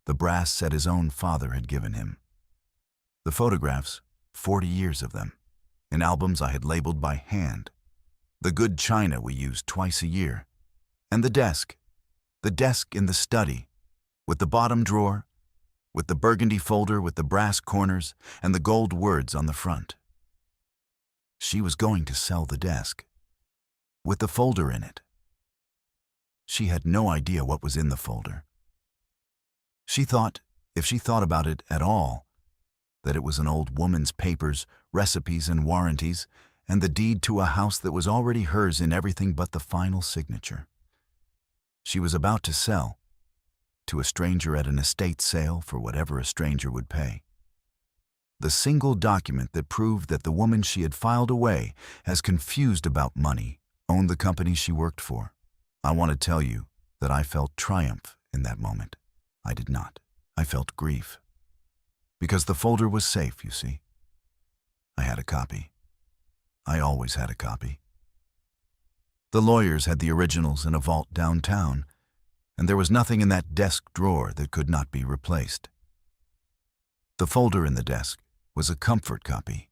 the brass set his own father had given him. The photographs, 40 years of them, in albums I had labeled by hand. The good china we used twice a year. And the desk in the study, with the bottom drawer, with the burgundy folder with the brass corners and the gold words on the front. She was going to sell the desk, with the folder in it. She had no idea what was in the folder. She thought, if she thought about it at all, that it was an old woman's papers, recipes, and warranties, and the deed to a house that was already hers in everything but the final signature. She was about to sell, to a stranger at an estate sale for whatever a stranger would pay. The single document that proved that the woman she had filed away as confused about money owned the company she worked for. I want to tell you that I felt triumph in that moment. I did not. I felt grief. Because the folder was safe, you see. I had a copy. I always had a copy. The lawyers had the originals in a vault downtown, and there was nothing in that desk drawer that could not be replaced. The folder in the desk was a comfort copy,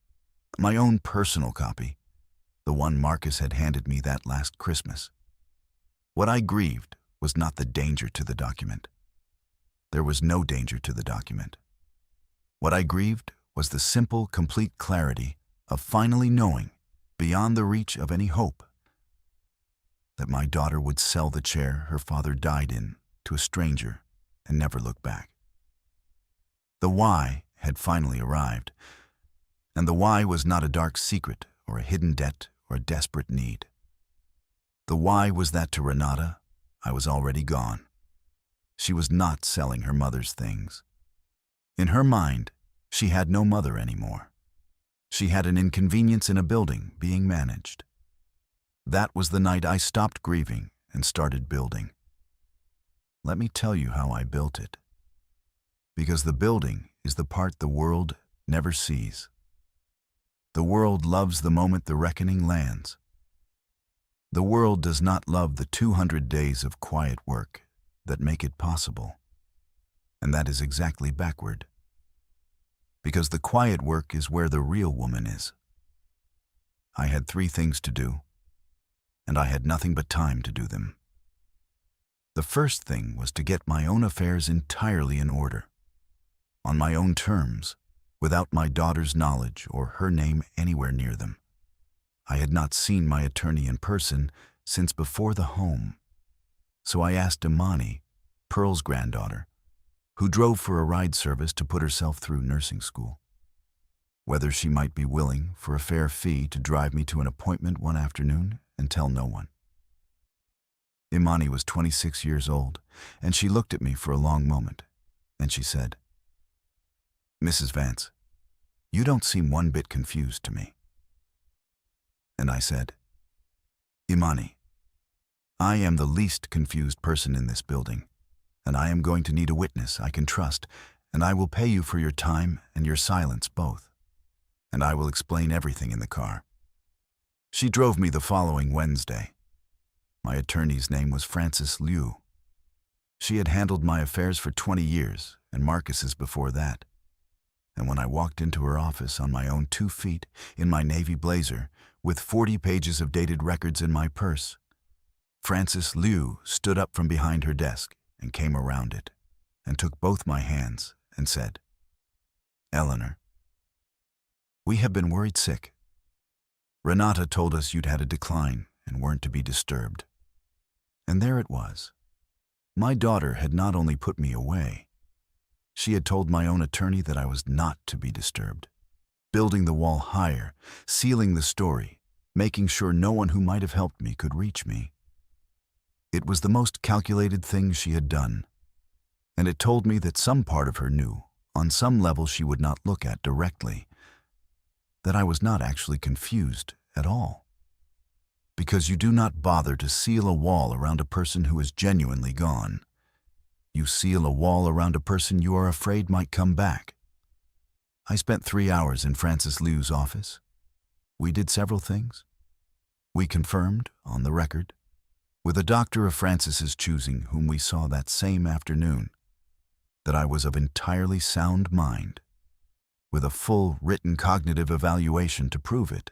my own personal copy, the one Marcus had handed me that last Christmas. What I grieved was not the danger to the document. There was no danger to the document. What I grieved was the simple, complete clarity of finally knowing, beyond the reach of any hope, that my daughter would sell the chair her father died in to a stranger and never look back. The why had finally arrived, and the why was not a dark secret or a hidden debt or a desperate need. The why was that to Renata, I was already gone. She was not selling her mother's things. In her mind, she had no mother anymore. She had an inconvenience in a building being managed. That was the night I stopped grieving and started building. Let me tell you how I built it. Because the building is the part the world never sees. The world loves the moment the reckoning lands. The world does not love the 200 days of quiet work that make it possible. And that is exactly backward. Because the quiet work is where the real woman is. I had 3 things to do, and I had nothing but time to do them. The first thing was to get my own affairs entirely in order, on my own terms, without my daughter's knowledge or her name anywhere near them. I had not seen my attorney in person since before the home, so I asked Imani, Pearl's granddaughter, who drove for a ride service to put herself through nursing school, whether she might be willing for a fair fee to drive me to an appointment one afternoon and tell no one. Imani was 26 years old, and she looked at me for a long moment, and she said, "Mrs. Vance, you don't seem one bit confused to me." And I said, "Imani, I am the least confused person in this building, and I am going to need a witness I can trust, and I will pay you for your time and your silence both, and I will explain everything in the car." She drove me the following Wednesday. My attorney's name was Frances Liu. She had handled my affairs for 20 years, and Marcus's before that. And when I walked into her office on my own 2 feet, in my navy blazer, with 40 pages of dated records in my purse, Frances Liu stood up from behind her desk and came around it, and took both my hands and said, "Eleanor, we have been worried sick. Renata told us you'd had a decline and weren't to be disturbed." And there it was. My daughter had not only put me away, She had told my own attorney that I was not to be disturbed, building the wall higher, sealing the story, making sure no one who might have helped me could reach me. It was the most calculated thing she had done, and it told me that some part of her knew, on some level she would not look at directly, that I was not actually confused at all. Because you do not bother to seal a wall around a person who is genuinely gone. You seal a wall around a person you are afraid might come back. I spent 3 hours in Francis Liu's office. We did several things. We confirmed, on the record, with a doctor of Francis's choosing whom we saw that same afternoon, that I was of entirely sound mind, with a full written cognitive evaluation to prove it,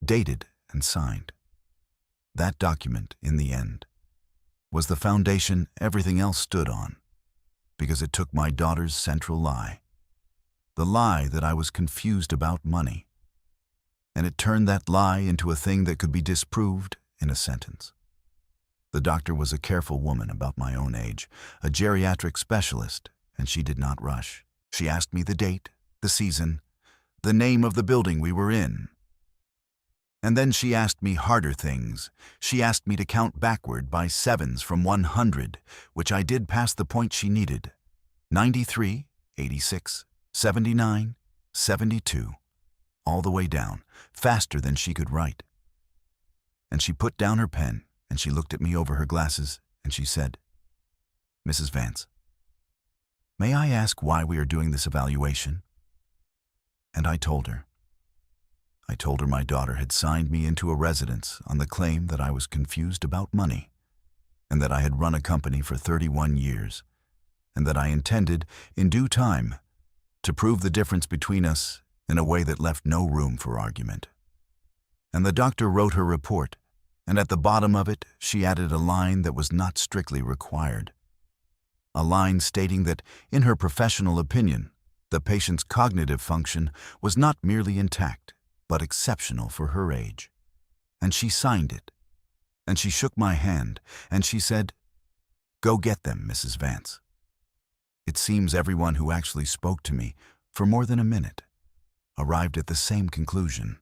dated and signed. That document, in the end, was the foundation everything else stood on, because it took my daughter's central lie, the lie that I was confused about money, and it turned that lie into a thing that could be disproved in a sentence. The doctor was a careful woman about my own age, a geriatric specialist, and she did not rush. She asked me the date, the season, the name of the building we were in. And then she asked me harder things. She asked me to count backward by sevens from 100, which I did past the point she needed. 93, 86, 79, 72, all the way down, faster than she could write. And she put down her pen, and she looked at me over her glasses, and she said, "Mrs. Vance, may I ask why we are doing this evaluation?" And I told her. I told her my daughter had signed me into a residence on the claim that I was confused about money, and that I had run a company for 31 years, and that I intended, in due time, to prove the difference between us in a way that left no room for argument. And the doctor wrote her report, and at the bottom of it she added a line that was not strictly required. A line stating that, in her professional opinion, the patient's cognitive function was not merely intact, but exceptional for her age. And she signed it, and she shook my hand, and she said, "Go get them, Mrs. Vance." It seems everyone who actually spoke to me for more than a minute arrived at the same conclusion.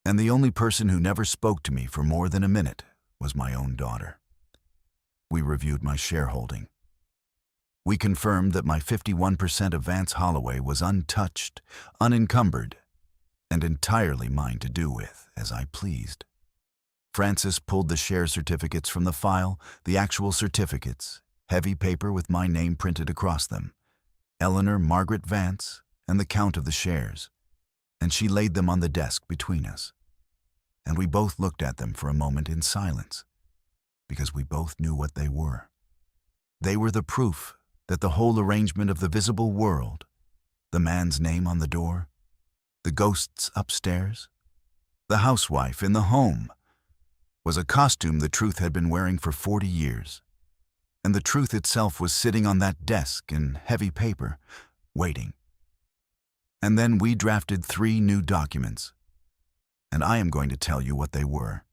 And the only person who never spoke to me for more than a minute was my own daughter. We reviewed my shareholding. We confirmed that my 51% of Vance Holloway was untouched, unencumbered, and entirely mine to do with as I pleased. Francis pulled the share certificates from the file, the actual certificates, heavy paper with my name printed across them, Eleanor Margaret Vance, and the count of the shares, and she laid them on the desk between us. And we both looked at them for a moment in silence, because we both knew what they were. They were the proof that the whole arrangement of the visible world, the man's name on the door, the ghosts upstairs, the housewife in the home, was a costume the truth had been wearing for 40 years. And the truth itself was sitting on that desk in heavy paper, waiting. And then we drafted 3 new documents, and I am going to tell you what they were,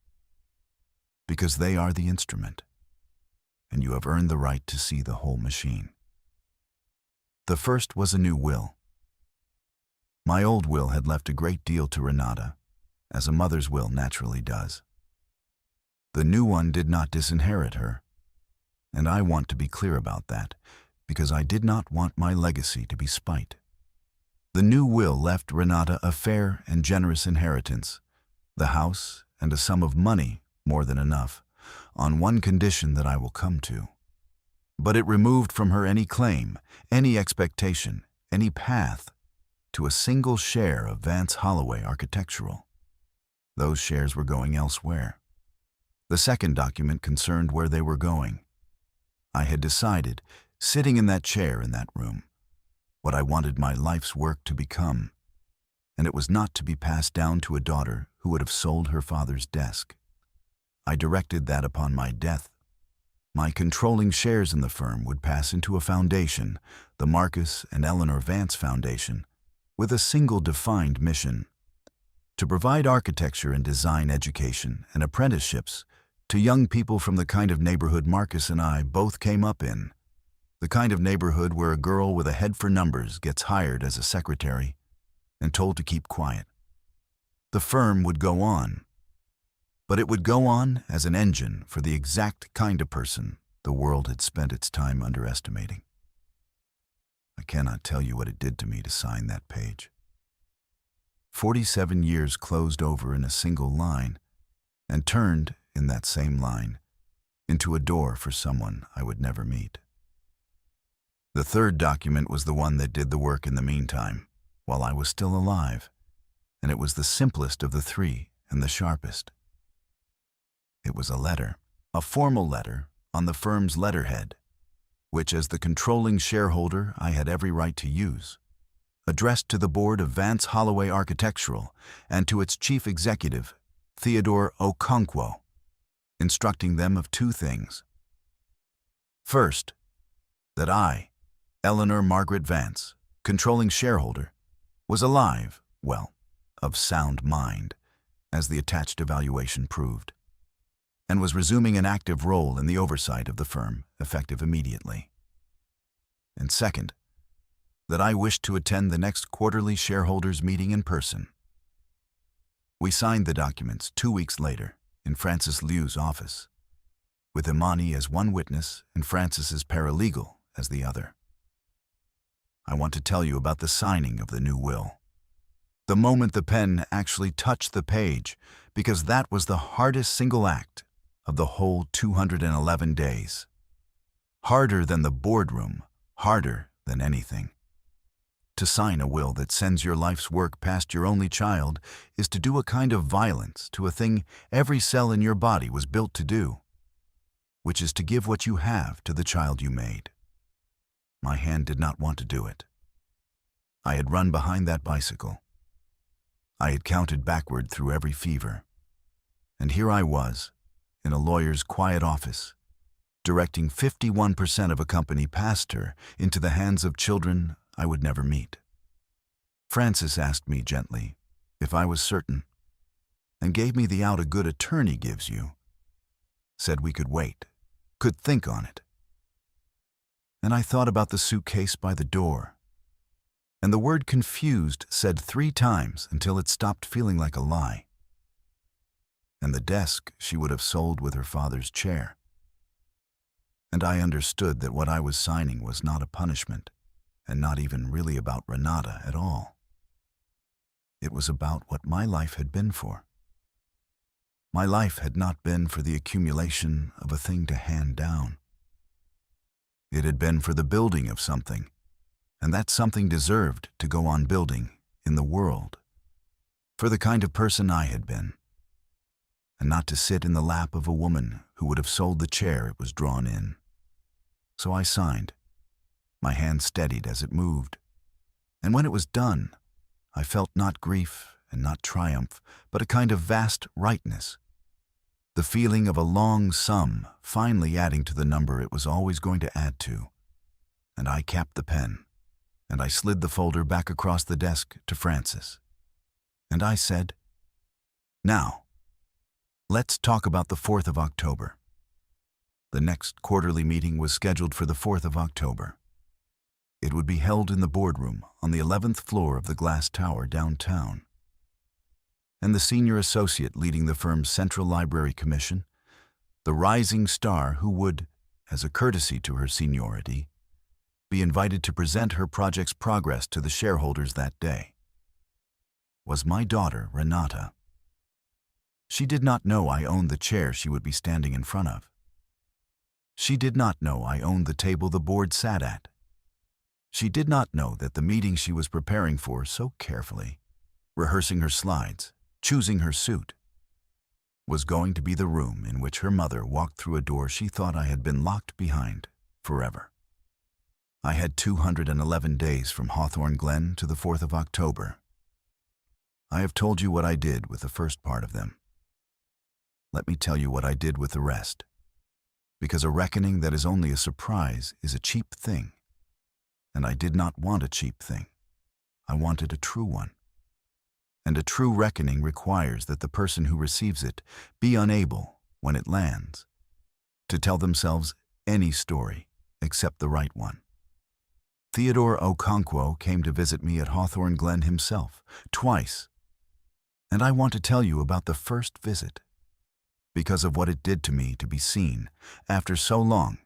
because they are the instrument, and you have earned the right to see the whole machine. The first was a new will. My old will had left a great deal to Renata, as a mother's will naturally does. The new one did not disinherit her, and I want to be clear about that, because I did not want my legacy to be spite. The new will left Renata a fair and generous inheritance, the house and a sum of money, more than enough, on one condition that I will come to. But it removed from her any claim, any expectation, any path, to a single share of Vance Holloway Architectural. Those shares were going elsewhere. The second document concerned where they were going. I had decided, sitting in that chair in that room, what I wanted my life's work to become, and it was not to be passed down to a daughter who would have sold her father's desk. I directed that upon my death, my controlling shares in the firm would pass into a foundation, the Marcus and Eleanor Vance Foundation, with a single defined mission: to provide architecture and design education and apprenticeships to young people from the kind of neighborhood Marcus and I both came up in, The kind of neighborhood where a girl with a head for numbers gets hired as a secretary and told to keep quiet. The firm would go on, but it would go on as an engine for the exact kind of person the world had spent its time underestimating. I cannot tell you what it did to me to sign that page. 47 years closed over in a single line and turned, in that same line, into a door for someone I would never meet. The third document was the one that did the work in the meantime, while I was still alive, and it was the simplest of the three and the sharpest. It was a letter, a formal letter on the firm's letterhead, which as the controlling shareholder I had every right to use, addressed to the board of Vance Holloway Architectural and to its chief executive, Theodore Okonkwo, instructing them of two things. First, that I, Eleanor Margaret Vance, controlling shareholder, was alive, well, of sound mind, as the attached evaluation proved, and was resuming an active role in the oversight of the firm, effective immediately. And second, that I wished to attend the next quarterly shareholders' meeting in person. We signed the documents 2 weeks later in Francis Liu's office, with Imani as one witness and Francis's paralegal as the other. I want to tell you about the signing of the new will, the moment the pen actually touched the page, because that was the hardest single act of the whole 211 days. Harder than the boardroom, harder than anything. To sign a will that sends your life's work past your only child is to do a kind of violence to a thing every cell in your body was built to do, which is to give what you have to the child you made. My hand did not want to do it. I had run behind that bicycle. I had counted backward through every fever. And here I was, in a lawyer's quiet office, directing 51% of a company past her into the hands of children I would never meet. Francis asked me gently if I was certain, and gave me the out a good attorney gives you. Said we could wait, could think on it. And I thought about the suitcase by the door, and the word confused said 3 times until it stopped feeling like a lie. And the desk she would have sold with her father's chair. And I understood that what I was signing was not a punishment, and not even really about Renata at all. It was about what my life had been for. My life had not been for the accumulation of a thing to hand down. It had been for the building of something, and that something deserved to go on building in the world, for the kind of person I had been, and not to sit in the lap of a woman who would have sold the chair it was drawn in. So I signed. My hand steadied as it moved, and when it was done, I felt not grief and not triumph, but a kind of vast rightness, the feeling of a long sum finally adding to the number it was always going to add to. And I capped the pen, and I slid the folder back across the desk to Francis. And I said, "Now, let's talk about the 4th of October. The next quarterly meeting was scheduled for the 4th of October. It would be held in the boardroom on the 11th floor of the glass tower downtown. And the senior associate leading the firm's Central Library Commission, the rising star who would, as a courtesy to her seniority, be invited to present her project's progress to the shareholders that day, was my daughter, Renata. She did not know I owned the chair she would be standing in front of. She did not know I owned the table the board sat at. She did not know that the meeting she was preparing for so carefully, rehearsing her slides, choosing her suit, was going to be the room in which her mother walked through a door she thought I had been locked behind forever. I had 211 days from Hawthorne Glen to the 4th of October. I have told you what I did with the first part of them. Let me tell you what I did with the rest, because a reckoning that is only a surprise is a cheap thing. And I did not want a cheap thing. I wanted a true one. And a true reckoning requires that the person who receives it be unable, when it lands, to tell themselves any story except the right one. Theodore Okonkwo came to visit me at Hawthorne Glen himself, twice. And I want to tell you about the first visit, because of what it did to me to be seen, after so long,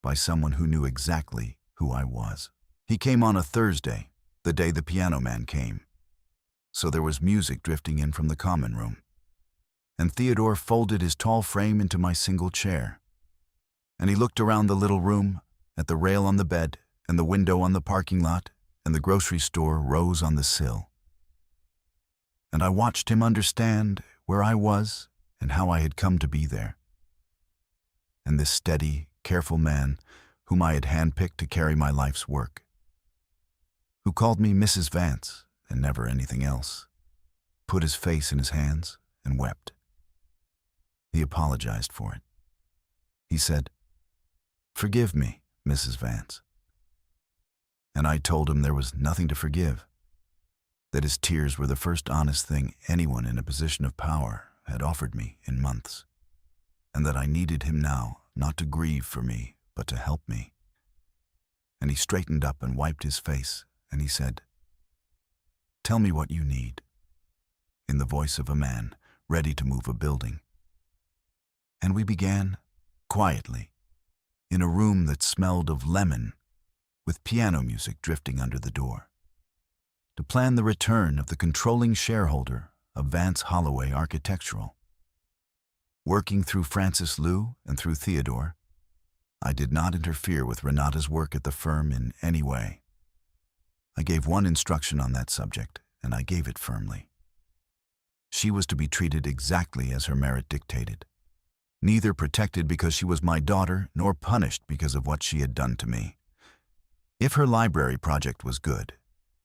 by someone who knew exactly who I was. He came on a Thursday, the day the piano man came. So there was music drifting in from the common room. And Theodore folded his tall frame into my single chair. And he looked around the little room, at the rail on the bed, and the window on the parking lot, and the grocery store rose on the sill. And I watched him understand where I was and how I had come to be there. And this steady, careful man, whom I had handpicked to carry my life's work, who called me Mrs. Vance and never anything else, put his face in his hands and wept. He apologized for it. He said, "Forgive me, Mrs. Vance." And I told him there was nothing to forgive, that his tears were the first honest thing anyone in a position of power had offered me in months, and that I needed him now not to grieve for me, but to help me. And he straightened up and wiped his face, and he said, "Tell me what you need," in the voice of a man ready to move a building. And we began, quietly, in a room that smelled of lemon, with piano music drifting under the door, to plan the return of the controlling shareholder of Vance Holloway Architectural. Working through Francis Liu and through Theodore, I did not interfere with Renata's work at the firm in any way. I gave one instruction on that subject, and I gave it firmly. She was to be treated exactly as her merit dictated, neither protected because she was my daughter nor punished because of what she had done to me. If her library project was good,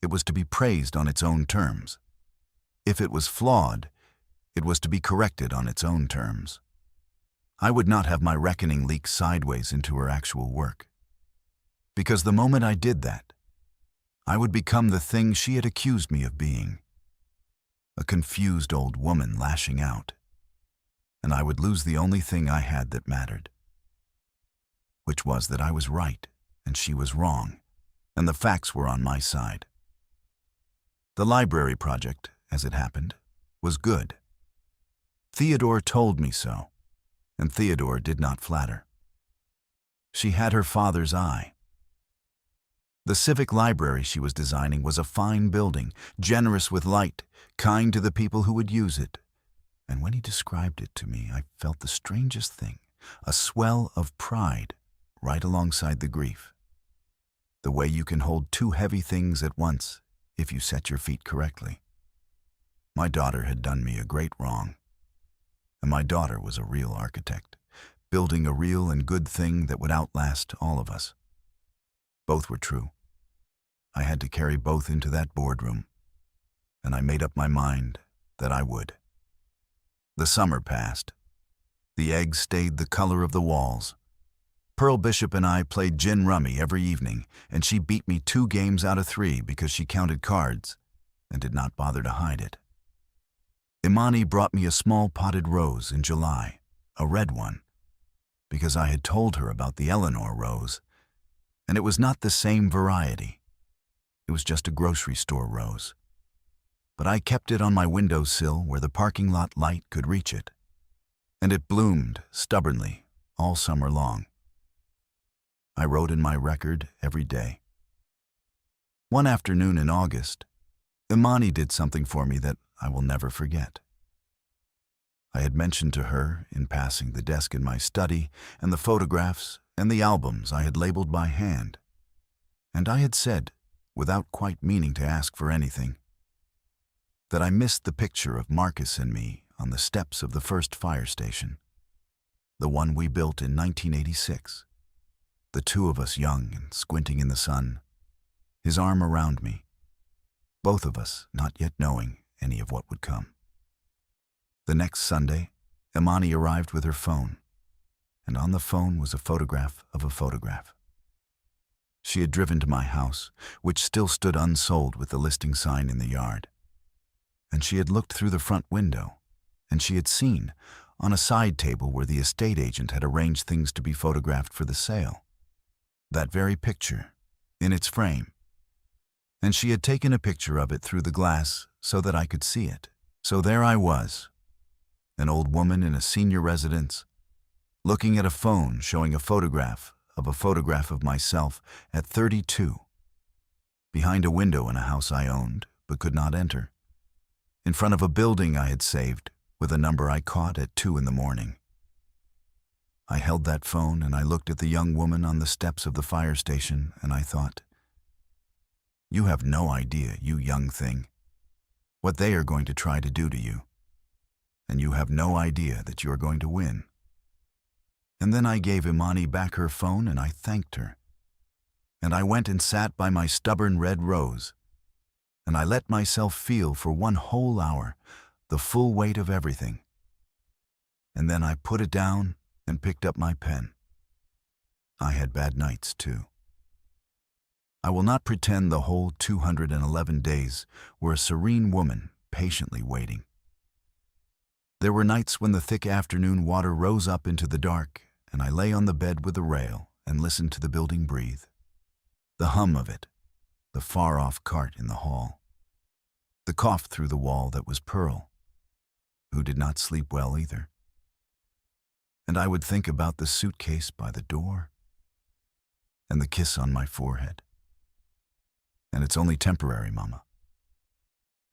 it was to be praised on its own terms. If it was flawed, it was to be corrected on its own terms. I would not have my reckoning leak sideways into her actual work, because the moment I did that, I would become the thing she had accused me of being, a confused old woman lashing out, and I would lose the only thing I had that mattered, which was that I was right and she was wrong, and the facts were on my side. The library project, as it happened, was good. Theodore told me so, and Theodore did not flatter. She had her father's eye. The civic library she was designing was a fine building, generous with light, kind to the people who would use it. And when he described it to me, I felt the strangest thing, a swell of pride right alongside the grief. The way you can hold two heavy things at once if you set your feet correctly. My daughter had done me a great wrong. And my daughter was a real architect, building a real and good thing that would outlast all of us. Both were true. I had to carry both into that boardroom, and I made up my mind that I would. The summer passed. The eggs stayed the color of the walls. Pearl Bishop and I played gin rummy every evening, and she beat me 2 games out of 3 because she counted cards and did not bother to hide it. Imani brought me a small potted rose in July, a red one, because I had told her about the Eleanor rose, and it was not the same variety. It was just a grocery store rose. But I kept it on my windowsill where the parking lot light could reach it, and it bloomed stubbornly all summer long. I wrote in my record every day. One afternoon in August, Imani did something for me that I will never forget. I had mentioned to her, in passing, the desk in my study and the photographs and the albums I had labeled by hand, and I had said, without quite meaning to ask for anything, that I missed the picture of Marcus and me on the steps of the first fire station, the one we built in 1986, the 2 of us young and squinting in the sun, his arm around me, both of us not yet knowing any of what would come. The next Sunday, Imani arrived with her phone, and on the phone was a photograph of a photograph. She had driven to my house, which still stood unsold with the listing sign in the yard, and she had looked through the front window, and she had seen, on a side table where the estate agent had arranged things to be photographed for the sale. That very picture, in its frame. And she had taken a picture of it through the glass so that I could see it. So there I was, an old woman in a senior residence, looking at a phone showing a photograph of myself at 32, behind a window in a house I owned but could not enter, in front of a building I had saved with a number I caught at 2 in the morning. I held that phone and I looked at the young woman on the steps of the fire station and I thought, you have no idea, you young thing, what they are going to try to do to you. And you have no idea that you are going to win. And then I gave Imani back her phone and I thanked her. And I went and sat by my stubborn red rose. And I let myself feel for 1 whole hour the full weight of everything. And then I put it down and picked up my pen. I had bad nights too. I will not pretend the whole 211 days were a serene woman patiently waiting. There were nights when the thick afternoon water rose up into the dark and I lay on the bed with a rail and listened to the building breathe. The hum of it, the far-off cart in the hall, the cough through the wall that was Pearl, who did not sleep well either. And I would think about the suitcase by the door and the kiss on my forehead. And it's only temporary, Mama.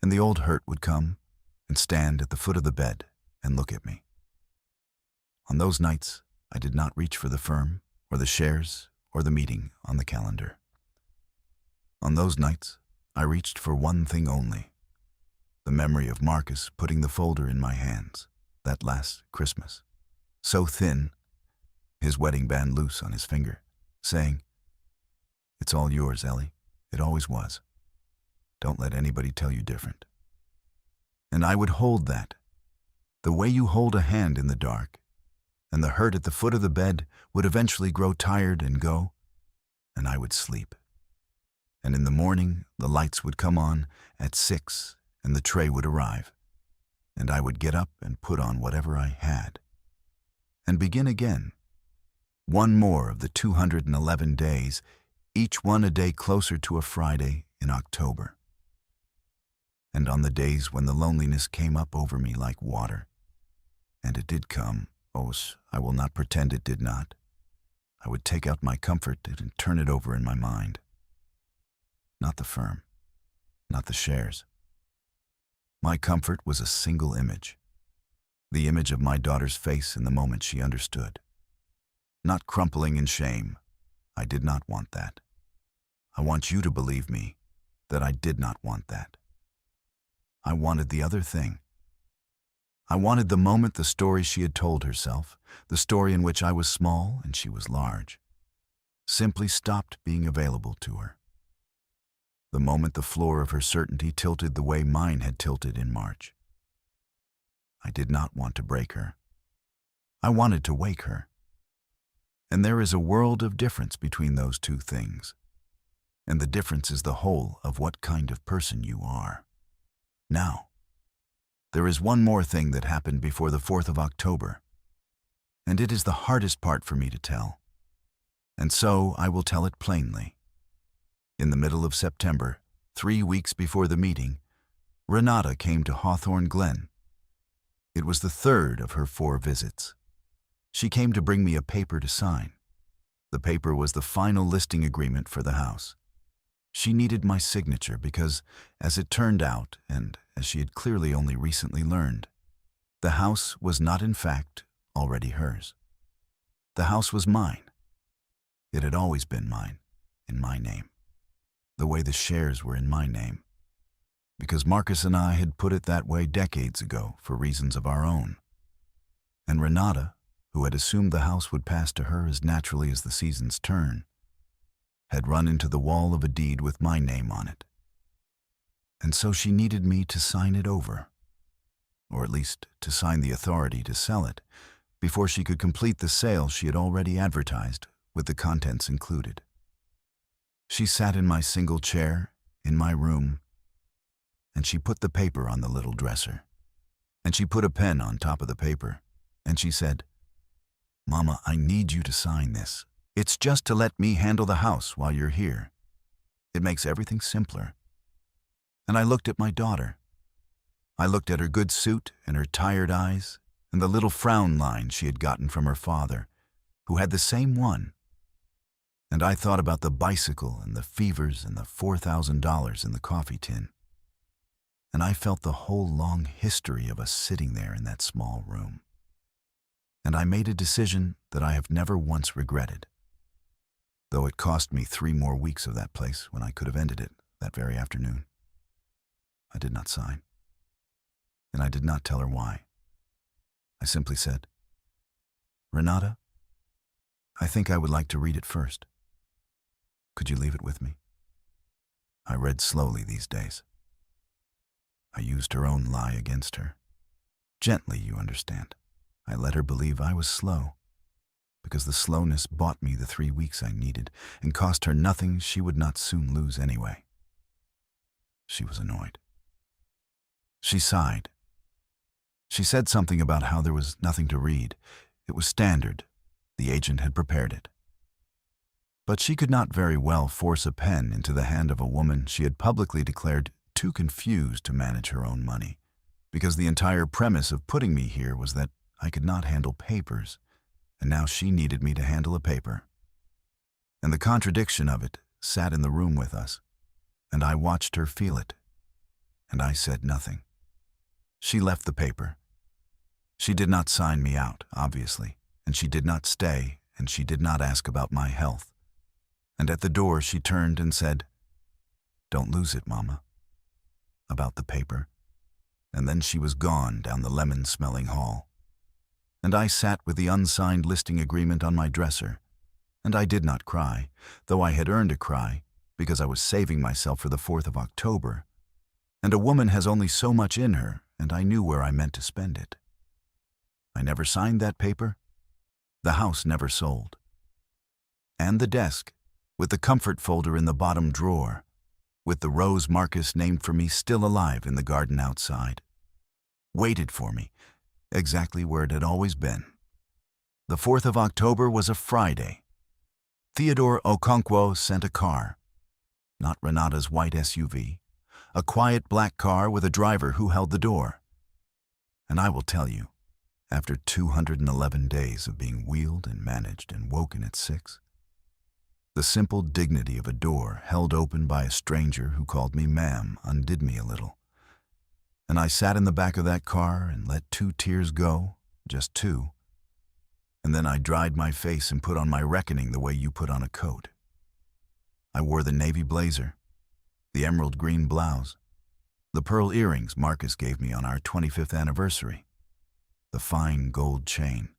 And the old hurt would come and stand at the foot of the bed and look at me. On those nights, I did not reach for the firm or the shares or the meeting on the calendar. On those nights, I reached for one thing only, the memory of Marcus putting the folder in my hands that last Christmas, so thin, his wedding band loose on his finger, saying, "It's all yours, Ellie. It always was. Don't let anybody tell you different." And I would hold that, the way you hold a hand in the dark, and the hurt at the foot of the bed would eventually grow tired and go, and I would sleep. And in the morning, the lights would come on at 6 and the tray would arrive, and I would get up and put on whatever I had, and begin again. One more of the 211 days, each one a day closer to a Friday in October. And on the days when the loneliness came up over me like water, and it did come, I will not pretend it did not, I would take out my comfort and turn it over in my mind. Not the firm, not the shares. My comfort was a single image, the image of my daughter's face in the moment she understood. Not crumpling in shame. I did not want that. I want you to believe me that I did not want that. I wanted the other thing. I wanted the moment the story she had told herself, the story in which I was small and she was large, simply stopped being available to her. The moment the floor of her certainty tilted the way mine had tilted in March. I did not want to break her. I wanted to wake her. And there is a world of difference between those two things. And the difference is the whole of what kind of person you are. Now, there is one more thing that happened before the 4th of October, and it is the hardest part for me to tell. And so I will tell it plainly. In the middle of September, 3 weeks before the meeting, Renata came to Hawthorne Glen. It was the 3rd of her 4 visits. She came to bring me a paper to sign. The paper was the final listing agreement for the house. She needed my signature because, as it turned out, and as she had clearly only recently learned, the house was not in fact already hers. The house was mine. It had always been mine, in my name, the way the shares were in my name, because Marcus and I had put it that way decades ago for reasons of our own. And Renata, who had assumed the house would pass to her as naturally as the seasons turn, had run into the wall of a deed with my name on it. And so she needed me to sign it over, or at least to sign the authority to sell it, before she could complete the sale she had already advertised, with the contents included. She sat in my single chair, in my room, and she put the paper on the little dresser, and she put a pen on top of the paper, and she said, "Mama, I need you to sign this. It's just to let me handle the house while you're here. It makes everything simpler." And I looked at my daughter. I looked at her good suit and her tired eyes and the little frown line she had gotten from her father, who had the same one. And I thought about the bicycle and the fevers and the $4,000 in the coffee tin. And I felt the whole long history of us sitting there in that small room. And I made a decision that I have never once regretted, though it cost me 3 more weeks of that place when I could have ended it that very afternoon. I did not sign, and I did not tell her why. I simply said, "Renata, I think I would like to read it first. Could you leave it with me?" I read slowly these days. I used her own lie against her. Gently, you understand. I let her believe I was slow, because the slowness bought me the 3 weeks I needed and cost her nothing she would not soon lose anyway. She was annoyed. She sighed. She said something about how there was nothing to read. It was standard. The agent had prepared it. But she could not very well force a pen into the hand of a woman she had publicly declared too confused to manage her own money, because the entire premise of putting me here was that I could not handle papers, and now she needed me to handle a paper. And the contradiction of it sat in the room with us, and I watched her feel it, and I said nothing. She left the paper. She did not sign me out, obviously, and she did not stay, and she did not ask about my health. And at the door she turned and said, "Don't lose it, Mama," about the paper. And then she was gone down the lemon-smelling hall. And I sat with the unsigned listing agreement on my dresser, and I did not cry, though I had earned a cry, because I was saving myself for the 4th of October. And a woman has only so much in her, and I knew where I meant to spend it. I never signed that paper. The house never sold. And the desk, with the comfort folder in the bottom drawer, with the rose Marcus named for me still alive in the garden outside, waited for me, exactly where it had always been. The 4th of October was a Friday. Theodore Okonkwo sent a car, not Renata's white SUV, a quiet black car with a driver who held the door. And I will tell you, after 211 days of being wheeled and managed and woken at 6, the simple dignity of a door held open by a stranger who called me ma'am undid me a little. And I sat in the back of that car and let 2 tears go, just 2. And then I dried my face and put on my reckoning the way you put on a coat. I wore the navy blazer, the emerald green blouse, the pearl earrings Marcus gave me on our 25th anniversary, the fine gold chain,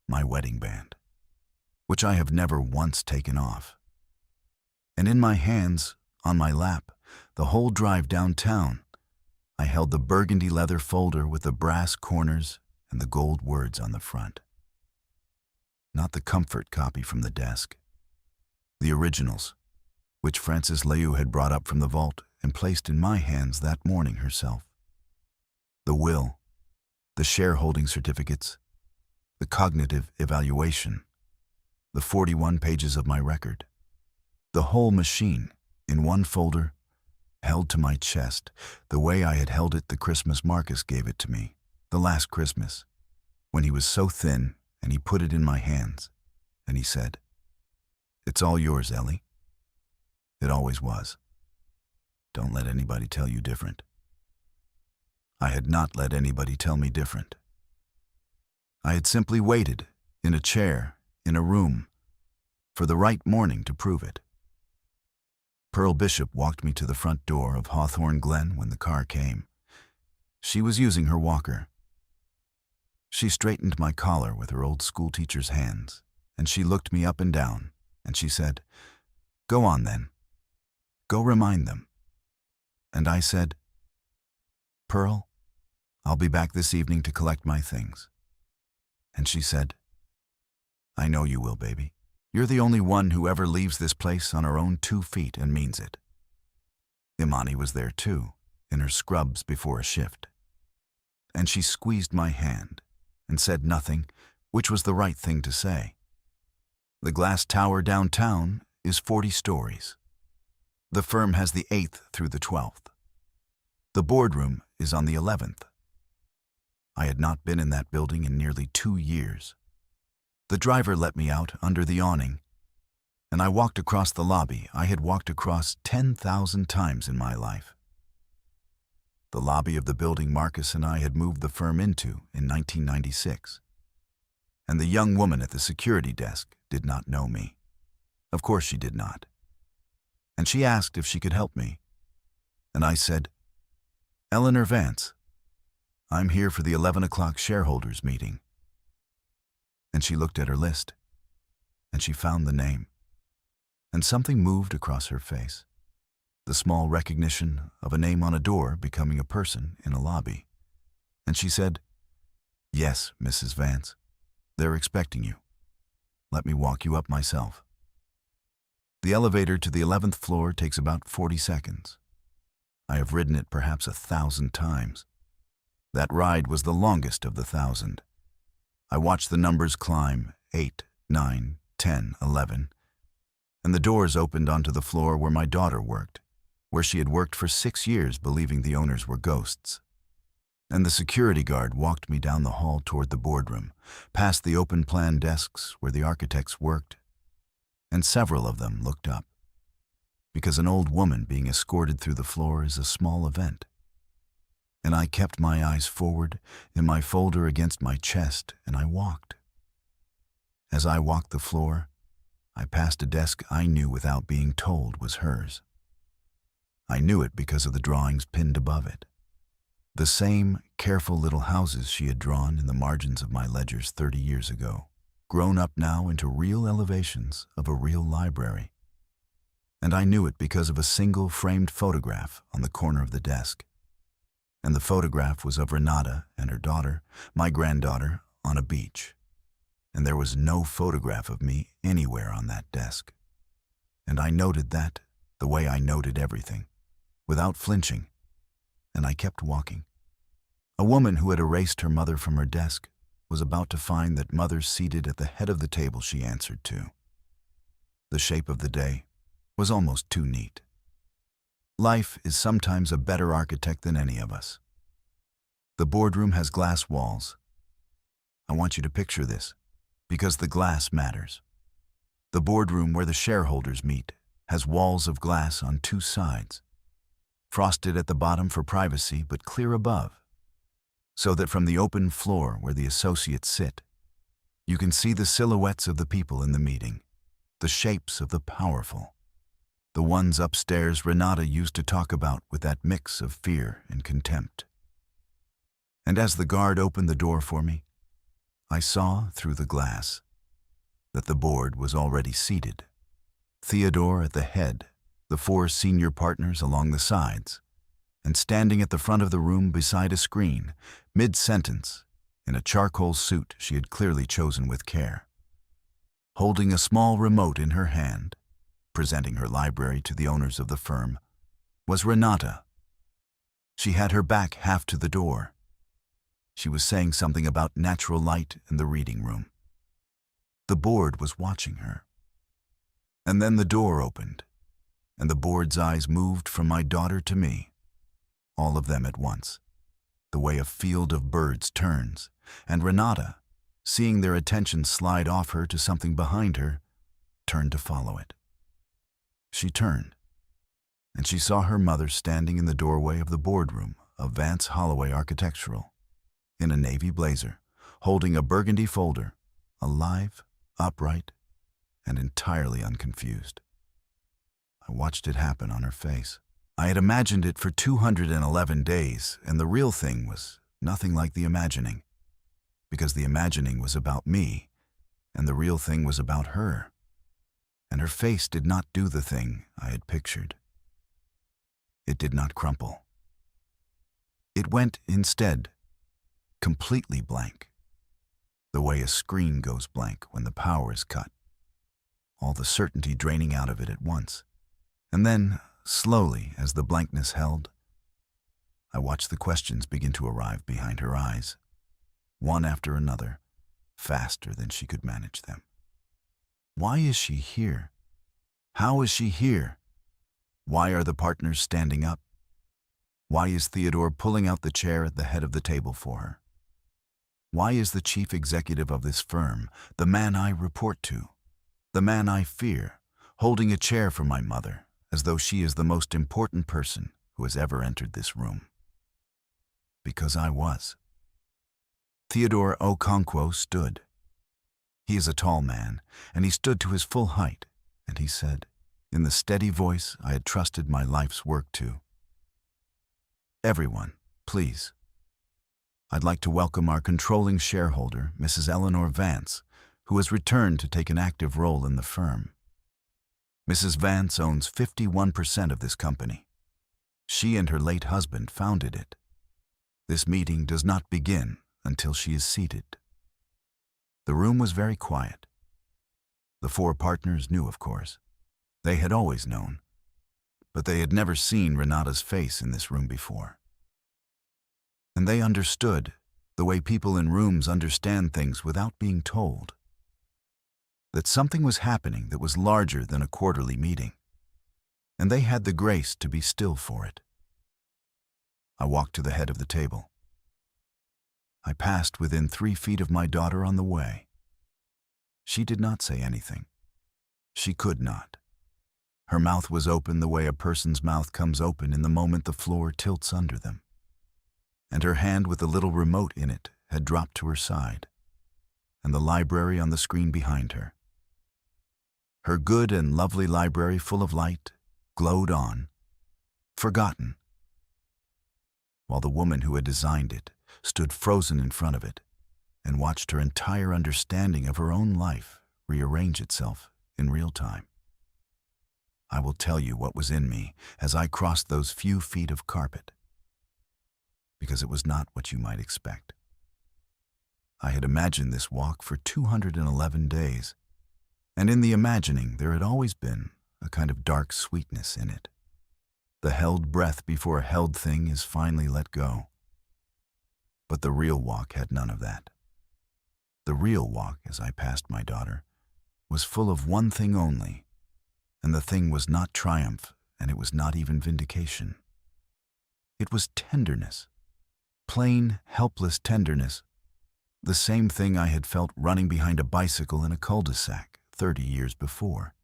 my wedding band, which I have never once taken off. And in my hands, on my lap, the whole drive downtown, I held the burgundy leather folder with the brass corners and the gold words on the front. Not the comfort copy from the desk. The originals, which Frances Liu had brought up from the vault and placed in my hands that morning herself. The will, the shareholding certificates, the cognitive evaluation, the 41 pages of my record, the whole machine in one folder, held to my chest the way I had held it the Christmas Marcus gave it to me, the last Christmas, when he was so thin and he put it in my hands, and he said, "It's all yours, Ellie." It always was. Don't let anybody tell you different. I had not let anybody tell me different. I had simply waited, in a chair, in a room, for the right morning to prove it. Pearl Bishop walked me to the front door of Hawthorne Glen when the car came. She was using her walker. She straightened my collar with her old schoolteacher's hands, and she looked me up and down, and she said, "Go on then. Go remind them." And I said, "Pearl, I'll be back this evening to collect my things." And she said, "I know you will, baby. You're the only one who ever leaves this place on her own 2 feet and means it." Imani was there too, in her scrubs before a shift. And she squeezed my hand, and said nothing, which was the right thing to say. The glass tower downtown is 40 stories. The firm has the 8th through the 12th. The boardroom is on the 11th. I had not been in that building in nearly 2 years. The driver let me out under the awning, and I walked across the lobby I had walked across 10,000 times in my life. The lobby of the building Marcus and I had moved the firm into in 1996. And the young woman at the security desk did not know me. Of course she did not. And she asked if she could help me. And I said, "Eleanor Vance, I'm here for the 11 o'clock shareholders meeting." And she looked at her list, and she found the name. And something moved across her face. The small recognition of a name on a door becoming a person in a lobby. And she said, "Yes, Mrs. Vance, they're expecting you. Let me walk you up myself." The elevator to the 11th floor takes about 40 seconds. I have ridden it perhaps 1,000 times. That ride was the longest of the 1,000. I watched the numbers climb, 8, 9, 10, 11, and the doors opened onto the floor where my daughter worked, where she had worked for 6 years believing the owners were ghosts. And the security guard walked me down the hall toward the boardroom, past the open plan desks where the architects worked, and several of them looked up, because an old woman being escorted through the floor is a small event. And I kept my eyes forward in my folder against my chest, and I walked. As I walked the floor, I passed a desk I knew without being told was hers. I knew it because of the drawings pinned above it. The same careful little houses she had drawn in the margins of my ledgers 30 years ago, grown up now into real elevations of a real library. And I knew it because of a single framed photograph on the corner of the desk. And the photograph was of Renata and her daughter, my granddaughter, on a beach. And there was no photograph of me anywhere on that desk. And I noted that the way I noted everything, without flinching, and I kept walking. A woman who had erased her mother from her desk was about to find that mother seated at the head of the table she answered to. The shape of the day was almost too neat. Life is sometimes a better architect than any of us. The boardroom has glass walls. I want you to picture this, because the glass matters. The boardroom where the shareholders meet has walls of glass on 2 sides, frosted at the bottom for privacy but clear above, so that from the open floor where the associates sit, you can see the silhouettes of the people in the meeting, the shapes of the powerful, the ones upstairs Renata used to talk about with that mix of fear and contempt. And as the guard opened the door for me, I saw through the glass that the board was already seated. Theodore at the head, the 4 senior partners along the sides, and standing at the front of the room beside a screen, mid-sentence, in a charcoal suit she had clearly chosen with care, holding a small remote in her hand, presenting her library to the owners of the firm, was Renata. She had her back half to the door. She was saying something about natural light in the reading room. The board was watching her. And then the door opened, and the board's eyes moved from my daughter to me, all of them at once, the way a field of birds turns, and Renata, seeing their attention slide off her to something behind her, turned to follow it. She turned, and she saw her mother standing in the doorway of the boardroom of Vance Holloway Architectural, in a navy blazer, holding a burgundy folder, alive, upright, and entirely unconfused. I watched it happen on her face. I had imagined it for 211 days, and the real thing was nothing like the imagining, because the imagining was about me, and the real thing was about her, and her face did not do the thing I had pictured. It did not crumple. It went, instead, completely blank, the way a screen goes blank when the power is cut, all the certainty draining out of it at once. And then, slowly, as the blankness held, I watched the questions begin to arrive behind her eyes. one after another, faster than she could manage them. Why is she here? How is she here? Why are the partners standing up? Why is Theodore pulling out the chair at the head of the table for her? Why is the chief executive of this firm, the man I report to, the man I fear, holding a chair for my mother as though she is the most important person who has ever entered this room? Because I was. Theodore Okonkwo stood. He is a tall man, and he stood to his full height, and he said, in the steady voice I had trusted my life's work to, "Everyone, please. I'd like to welcome our controlling shareholder, Mrs. Eleanor Vance, who has returned to take an active role in the firm. Mrs. Vance owns 51% of this company. She and her late husband founded it. This meeting does not begin until she is seated." The room was very quiet. The four partners knew, of course. They had always known, but they had never seen Renata's face in this room before. And they understood the way people in rooms understand things without being told. That something was happening that was larger than a quarterly meeting, and they had the grace to be still for it. I walked to the head of the table. I passed within 3 feet of my daughter on the way. She did not say anything. She could not. Her mouth was open the way a person's mouth comes open in the moment the floor tilts under them. And her hand with the little remote in it had dropped to her side, and the library on the screen behind her. Her good and lovely library full of light glowed on, forgotten, while the woman who had designed it stood frozen in front of it and watched her entire understanding of her own life rearrange itself in real time. I will tell you what was in me as I crossed those few feet of carpet, because it was not what you might expect. I had imagined this walk for 211 days, and in the imagining there had always been a kind of dark sweetness in it. The held breath before a held thing is finally let go. But the real walk had none of that. The real walk, as I passed my daughter, was full of one thing only, and the thing was not triumph, and it was not even vindication. It was tenderness, plain, helpless tenderness, the same thing I had felt running behind a bicycle in a cul-de-sac 30 years before.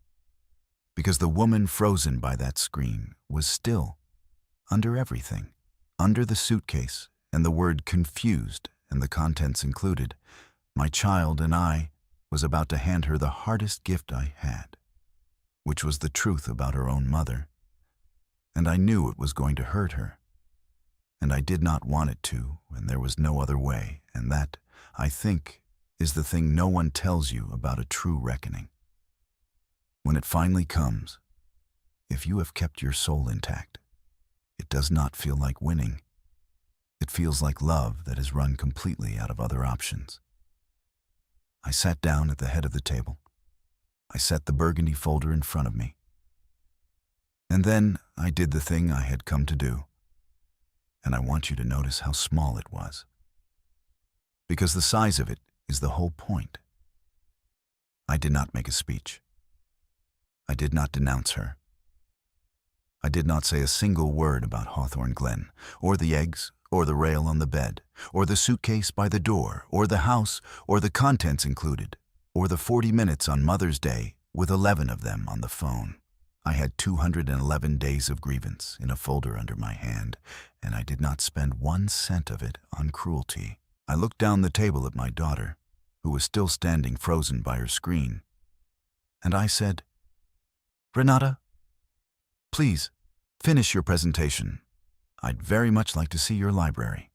Because the woman frozen by that screen was still, under everything, under the suitcase and the word confused and the contents included, my child and I was about to hand her the hardest gift I had, which was the truth about her own mother. And I knew it was going to hurt her. And I did not want it to, and there was no other way, and that, I think, is the thing no one tells you about a true reckoning. When it finally comes, if you have kept your soul intact, it does not feel like winning. It feels like love that has run completely out of other options. I sat down at the head of the table. I set the burgundy folder in front of me. And then I did the thing I had come to do. And I want you to notice how small it was. Because the size of it is the whole point. I did not make a speech. I did not denounce her. I did not say a single word about Hawthorne Glen, or the eggs, or the rail on the bed, or the suitcase by the door, or the house, or the contents included, or the 40 minutes on Mother's Day with 11 of them on the phone. I had 211 days of grievance in a folder under my hand, and I did not spend 1 cent of it on cruelty. I looked down the table at my daughter, who was still standing frozen by her screen, and I said, "Renata, please, finish your presentation. I'd very much like to see your library."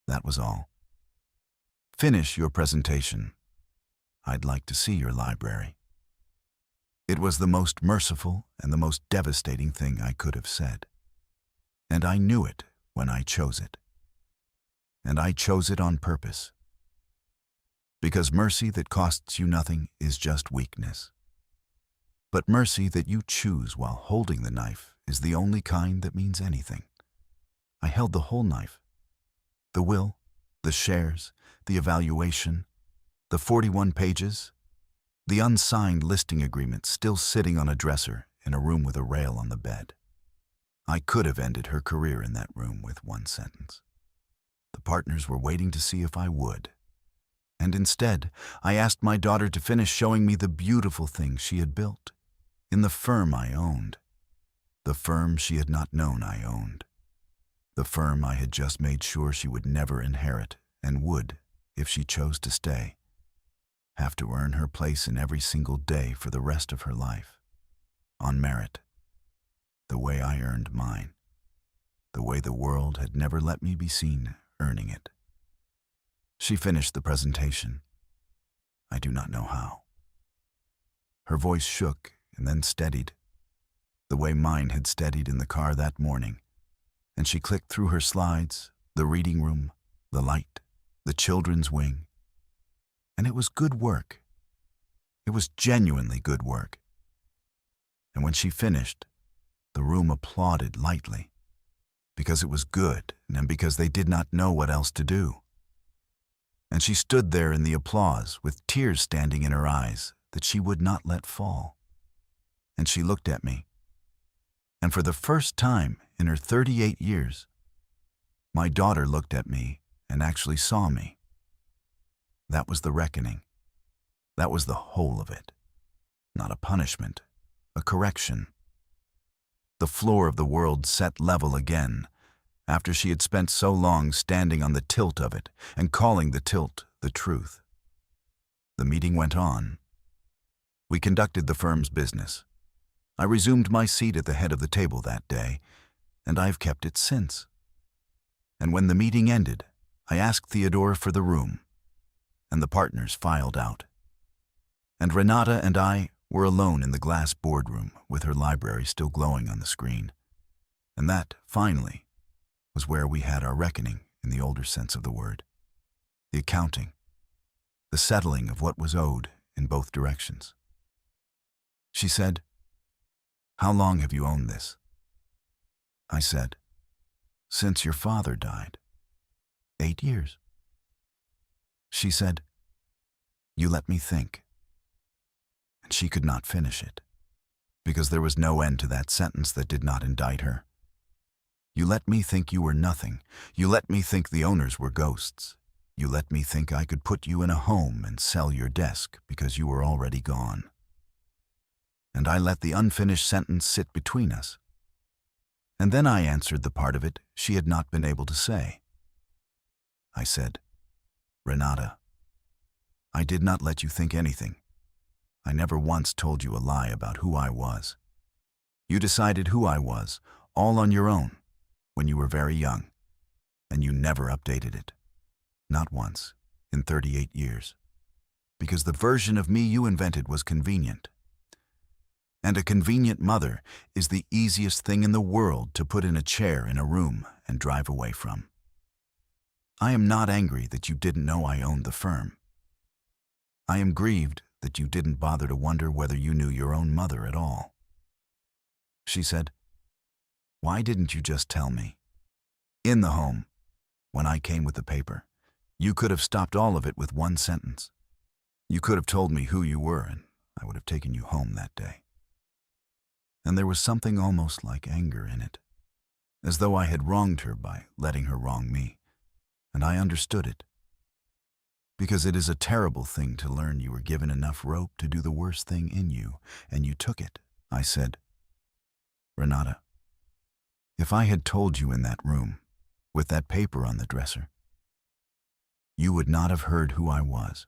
That was all. Finish your presentation. I'd like to see your library. It was the most merciful and the most devastating thing I could have said. And I knew it when I chose it. And I chose it on purpose. Because mercy that costs you nothing is just weakness. But mercy that you choose while holding the knife is the only kind that means anything. I held the whole knife. The will, The shares, the evaluation, the 41 pages, the unsigned listing agreement still sitting on a dresser in a room with a rail on the bed. I could have ended her career in that room with one sentence. The partners were waiting to see if I would. And instead, I asked my daughter to finish showing me the beautiful things she had built in the firm I owned, the firm she had not known I owned, the firm I had just made sure she would never inherit and would, if she chose to stay, have to earn her place in every single day for the rest of her life, on merit, the way I earned mine, the way the world had never let me be seen earning it. She finished the presentation. I do not know how. Her voice shook and then steadied, the way mine had steadied in the car that morning, and she clicked through her slides, the reading room, the light, the children's wing. And it was good work. It was genuinely good work. And when she finished, the room applauded lightly, because it was good and because they did not know what else to do. And she stood there in the applause with tears standing in her eyes that she would not let fall. And she looked at me. And for the first time in her 38 years, my daughter looked at me and actually saw me. That was the reckoning. That was the whole of it. Not a punishment, a correction. The floor of the world set level again, after she had spent so long standing on the tilt of it and calling the tilt the truth. The meeting went on. We conducted the firm's business. I resumed my seat at the head of the table that day, and I've kept it since. And when the meeting ended, I asked Theodore for the room, and the partners filed out. And Renata and I were alone in the glass boardroom with her library still glowing on the screen. And that, finally, was where we had our reckoning in the older sense of the word. The accounting, the settling of what was owed in both directions. She said, "How long have you owned this?" I said, "Since your father died. 8 years. She said, "You let me think." And she could not finish it, because there was no end to that sentence that did not indict her. You let me think you were nothing. You let me think the owners were ghosts. You let me think I could put you in a home and sell your desk because you were already gone. And I let the unfinished sentence sit between us. And then I answered the part of it she had not been able to say. I said, "Renata, I did not let you think anything. I never once told you a lie about who I was. You decided who I was, all on your own, when you were very young, and you never updated it. Not once, in 38 years. Because the version of me you invented was convenient. And a convenient mother is the easiest thing in the world to put in a chair in a room and drive away from. I am not angry that you didn't know I owned the firm. I am grieved that you didn't bother to wonder whether you knew your own mother at all." She said, "Why didn't you just tell me? In the home, when I came with the paper, you could have stopped all of it with one sentence. You could have told me who you were, and I would have taken you home that day." And there was something almost like anger in it, as though I had wronged her by letting her wrong me, and I understood it. Because it is a terrible thing to learn you were given enough rope to do the worst thing in you, and you took it. I said, "Renata, if I had told you in that room, with that paper on the dresser, you would not have heard who I was.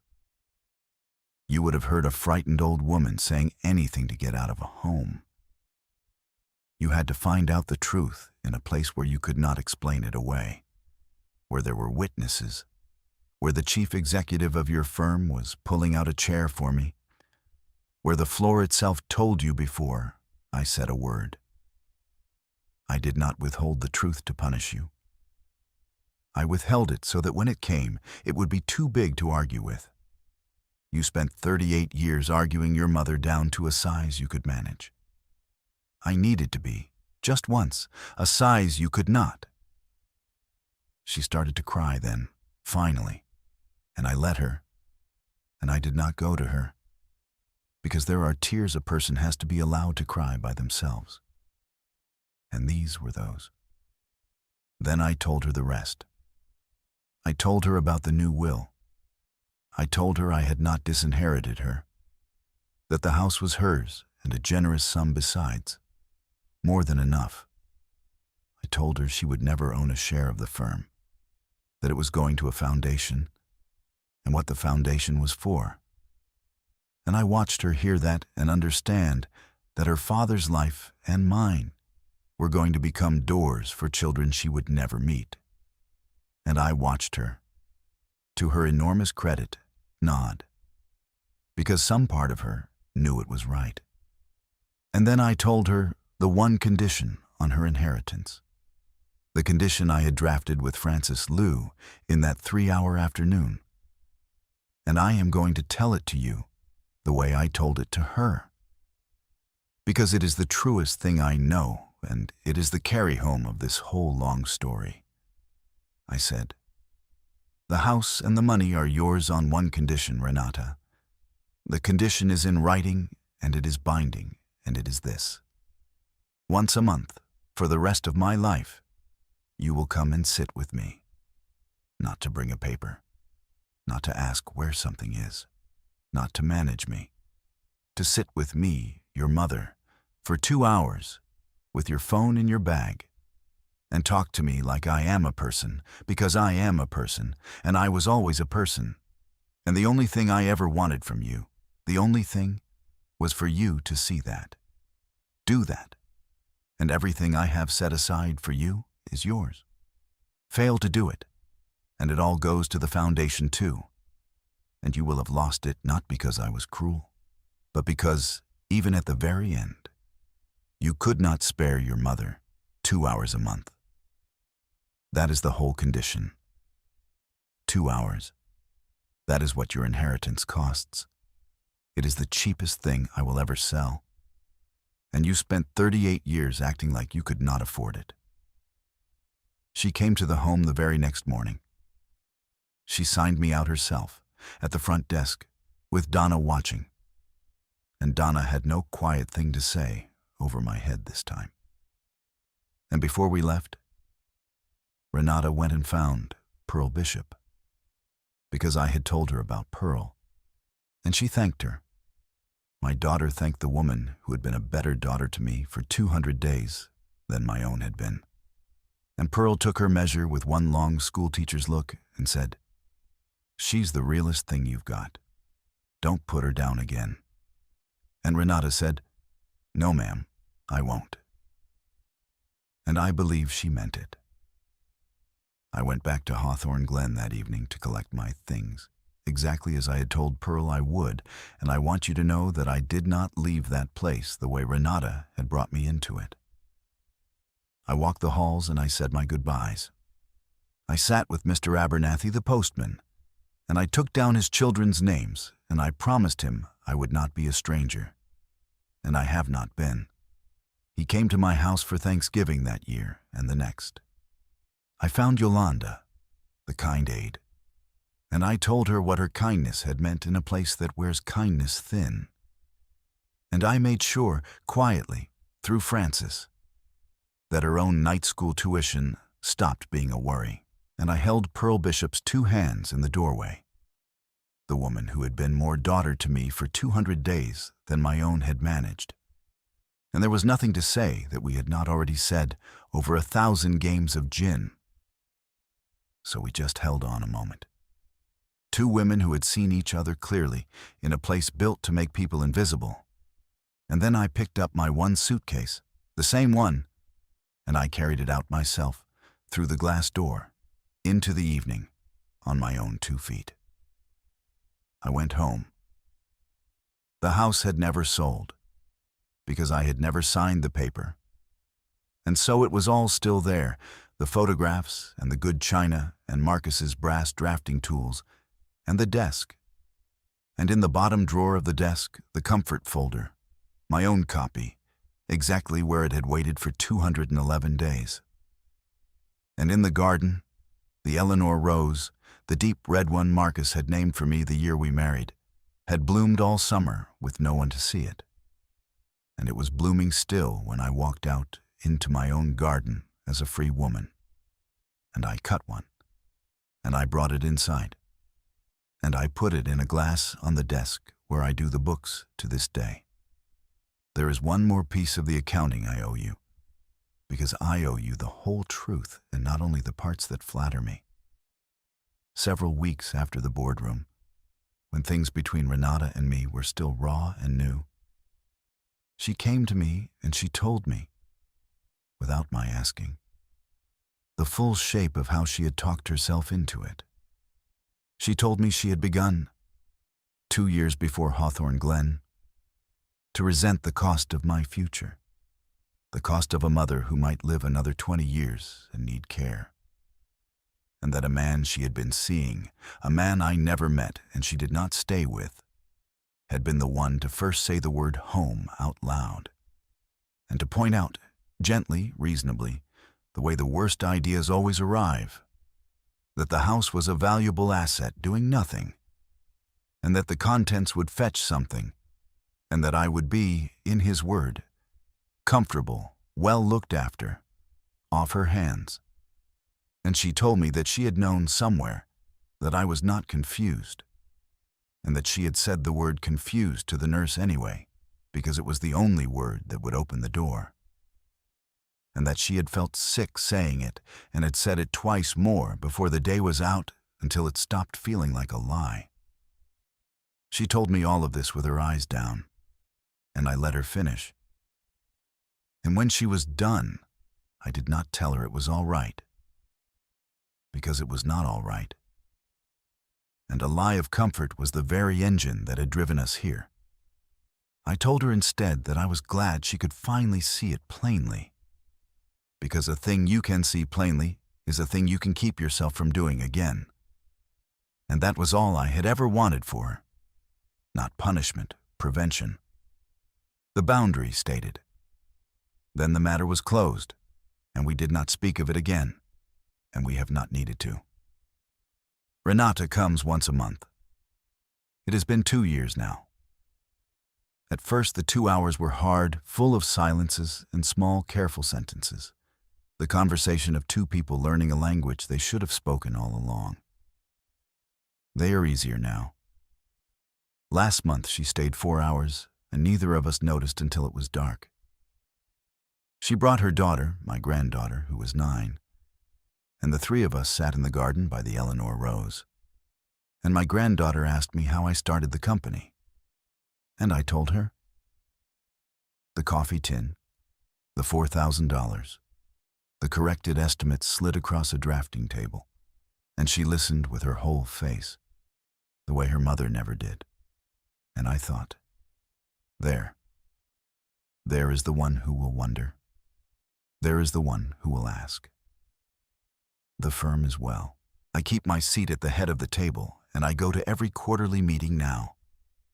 You would have heard a frightened old woman saying anything to get out of a home. You had to find out the truth in a place where you could not explain it away, where there were witnesses, where the chief executive of your firm was pulling out a chair for me, where the floor itself told you before I said a word. I did not withhold the truth to punish you. I withheld it so that when it came, it would be too big to argue with. You spent 38 years arguing your mother down to a size you could manage. I needed to be, just once, a size you could not." She started to cry then, finally, and I let her, and I did not go to her, because there are tears a person has to be allowed to cry by themselves. And these were those. Then I told her the rest. I told her about the new will. I told her I had not disinherited her, that the house was hers and a generous sum besides, more than enough. I told her she would never own a share of the firm, that it was going to a foundation, and what the foundation was for. And I watched her hear that and understand that her father's life and mine were going to become doors for children she would never meet. And I watched her, to her enormous credit, nod, because some part of her knew it was right. And then I told her the one condition on her inheritance, the condition I had drafted with Francis Liu in that 3-hour afternoon. And I am going to tell it to you the way I told it to her, because it is the truest thing I know, and it is the carry-home of this whole long story. I said, "The house and the money are yours on one condition, Renata. The condition is in writing, and it is binding, and it is this. Once a month, for the rest of my life, you will come and sit with me. Not to bring a paper, not to ask where something is, not to manage me. To sit with me, your mother, for 2 hours, with your phone in your bag, and talk to me like I am a person, because I am a person, and I was always a person. And the only thing I ever wanted from you, the only thing, was for you to see that. Do that. And everything I have set aside for you is yours. Fail to do it, and it all goes to the foundation too. And you will have lost it not because I was cruel, but because, even at the very end, you could not spare your mother 2 hours a month. That is the whole condition. 2 hours. That is what your inheritance costs. It is the cheapest thing I will ever sell. And you spent 38 years acting like you could not afford it." She came to the home the very next morning. She signed me out herself, at the front desk, with Donna watching. And Donna had no quiet thing to say over my head this time. And before we left, Renata went and found Pearl Bishop, because I had told her about Pearl, and she thanked her. My daughter thanked the woman who had been a better daughter to me for 200 days than my own had been. And Pearl took her measure with one long schoolteacher's look and said, "She's the realest thing you've got. Don't put her down again." And Renata said, "No, ma'am, I won't." And I believe she meant it. I went back to Hawthorne Glen that evening to collect my things, exactly as I had told Pearl I would, and I want you to know that I did not leave that place the way Renata had brought me into it. I walked the halls and I said my goodbyes. I sat with Mr. Abernathy, the postman, and I took down his children's names, and I promised him I would not be a stranger. And I have not been. He came to my house for Thanksgiving that year and the next. I found Yolanda, the kind aide, and I told her what her kindness had meant in a place that wears kindness thin. And I made sure, quietly, through Francis, that her own night school tuition stopped being a worry, and I held Pearl Bishop's 2 hands in the doorway, the woman who had been more daughter to me for 200 days than my own had managed. And there was nothing to say that we had not already said over 1,000 games of gin. So we just held on a moment. 2 women who had seen each other clearly in a place built to make people invisible. And then I picked up my one suitcase, the same one, and I carried it out myself, through the glass door, into the evening, on my own 2 feet. I went home. The house had never sold, because I had never signed the paper. And so it was all still there, the photographs and the good china and Marcus's brass drafting tools and the desk. And in the bottom drawer of the desk, the comfort folder, my own copy, exactly where it had waited for 211 days. And in the garden, the Eleanor rose, the deep red one Marcus had named for me the year we married, had bloomed all summer with no one to see it. And it was blooming still when I walked out into my own garden as a free woman. And I cut one, and I brought it inside, and I put it in a glass on the desk where I do the books to this day. There is one more piece of the accounting I owe you, because I owe you the whole truth and not only the parts that flatter me. Several weeks after the boardroom, when things between Renata and me were still raw and new, she came to me and she told me, without my asking, the full shape of how she had talked herself into it. She told me she had begun, 2 years before Hawthorne Glen, to resent the cost of my future, the cost of a mother who might live another 20 years and need care. And that a man she had been seeing, a man I never met and she did not stay with, had been the one to first say the word home out loud, and to point out, gently, reasonably, the way the worst ideas always arrive, that the house was a valuable asset doing nothing, and that the contents would fetch something, and that I would be, in his word, comfortable, well looked after, off her hands. And she told me that she had known somewhere that I was not confused, and that she had said the word confused to the nurse anyway, because it was the only word that would open the door, and that she had felt sick saying it and had said it twice more before the day was out until it stopped feeling like a lie. She told me all of this with her eyes down, and I let her finish. And when she was done, I did not tell her it was all right, because it was not all right. And a lie of comfort was the very engine that had driven us here. I told her instead that I was glad she could finally see it plainly, because a thing you can see plainly is a thing you can keep yourself from doing again. And that was all I had ever wanted for her. Not punishment, prevention. The boundary stated. Then the matter was closed, and we did not speak of it again, and we have not needed to. Renata comes once a month. It has been 2 years now. At first the 2 hours were hard, full of silences and small, careful sentences, the conversation of two people learning a language they should have spoken all along. They are easier now. Last month she stayed 4 hours, and neither of us noticed until it was dark. She brought her daughter, my granddaughter, who was 9, and the 3 of us sat in the garden by the Eleanor Rose. And my granddaughter asked me how I started the company. And I told her. The coffee tin, the $4,000, the corrected estimates slid across a drafting table, and she listened with her whole face, the way her mother never did. And I thought, there is the one who will wonder. There is the one who will ask. The firm is well. I keep my seat at the head of the table, and I go to every quarterly meeting now.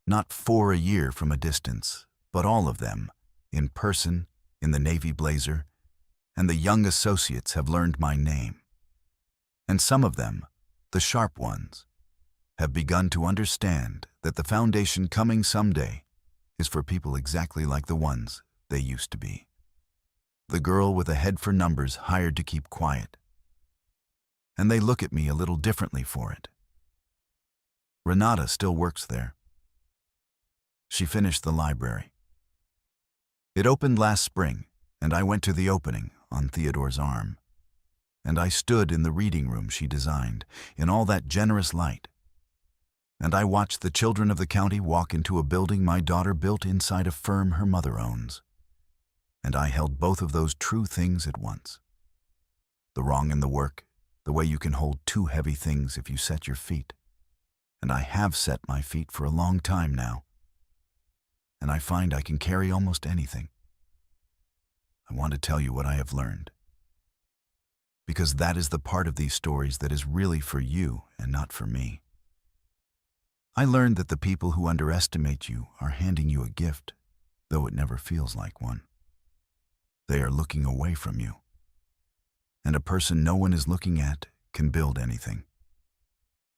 Not 4 a year from a distance, but all of them, in person, in the navy blazer, and the young associates have learned my name. And some of them, the sharp ones, have begun to understand that the foundation coming someday is for people exactly like the ones they used to be. The girl with a head for numbers hired to keep quiet. And they look at me a little differently for it. Renata still works there. She finished the library. It opened last spring, and I went to the opening on Theodore's arm. And I stood in the reading room she designed, in all that generous light. And I watched the children of the county walk into a building my daughter built inside a firm her mother owns. And I held both of those true things at once. The wrong in the work, the way you can hold 2 heavy things if you set your feet. And I have set my feet for a long time now. And I find I can carry almost anything. I want to tell you what I have learned. Because that is the part of these stories that is really for you and not for me. I learned that the people who underestimate you are handing you a gift, though it never feels like one. They are looking away from you. And a person no one is looking at can build anything.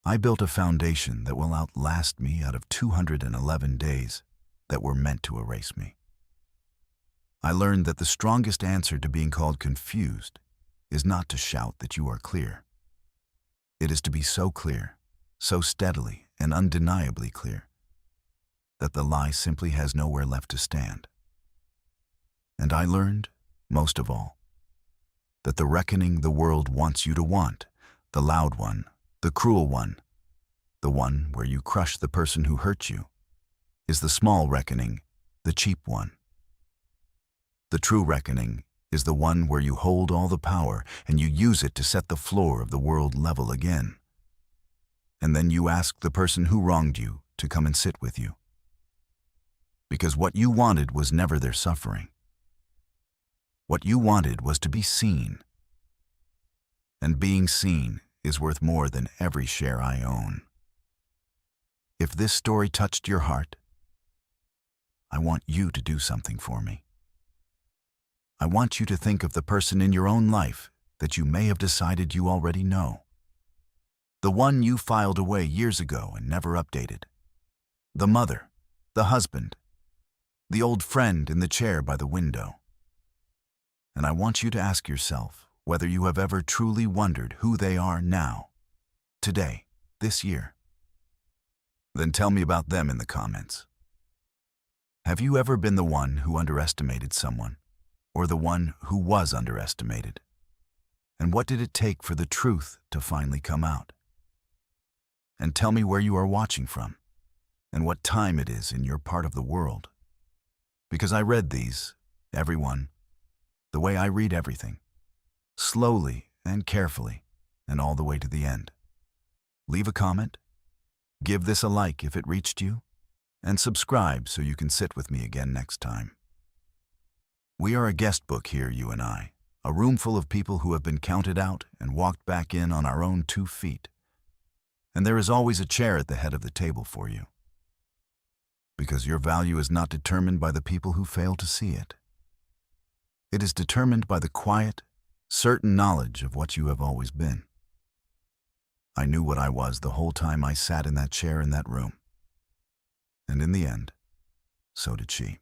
I built a foundation that will outlast me out of 211 days that were meant to erase me. I learned that the strongest answer to being called confused is not to shout that you are clear. It is to be so clear, so steadily and undeniably clear, that the lie simply has nowhere left to stand. And I learned, most of all, that the reckoning the world wants you to want, the loud one, the cruel one, the one where you crush the person who hurt you, is the small reckoning, the cheap one. The true reckoning is the one where you hold all the power and you use it to set the floor of the world level again. And then you ask the person who wronged you to come and sit with you. Because what you wanted was never their suffering. What you wanted was to be seen. And being seen is worth more than every share I own. If this story touched your heart, I want you to do something for me. I want you to think of the person in your own life that you may have decided you already know. The one you filed away years ago and never updated. The mother, the husband, the old friend in the chair by the window. And I want you to ask yourself whether you have ever truly wondered who they are now, today, this year. Then tell me about them in the comments. Have you ever been the one who underestimated someone, or the one who was underestimated? And what did it take for the truth to finally come out? And tell me where you are watching from, and what time it is in your part of the world. Because I read these, everyone, the way I read everything, slowly and carefully, and all the way to the end. Leave a comment, give this a like if it reached you, and subscribe so you can sit with me again next time. We are a guest book here, you and I, a room full of people who have been counted out and walked back in on our own 2 feet. And there is always a chair at the head of the table for you. Because your value is not determined by the people who fail to see it. It is determined by the quiet, certain knowledge of what you have always been. I knew what I was the whole time I sat in that chair in that room. And in the end, so did she.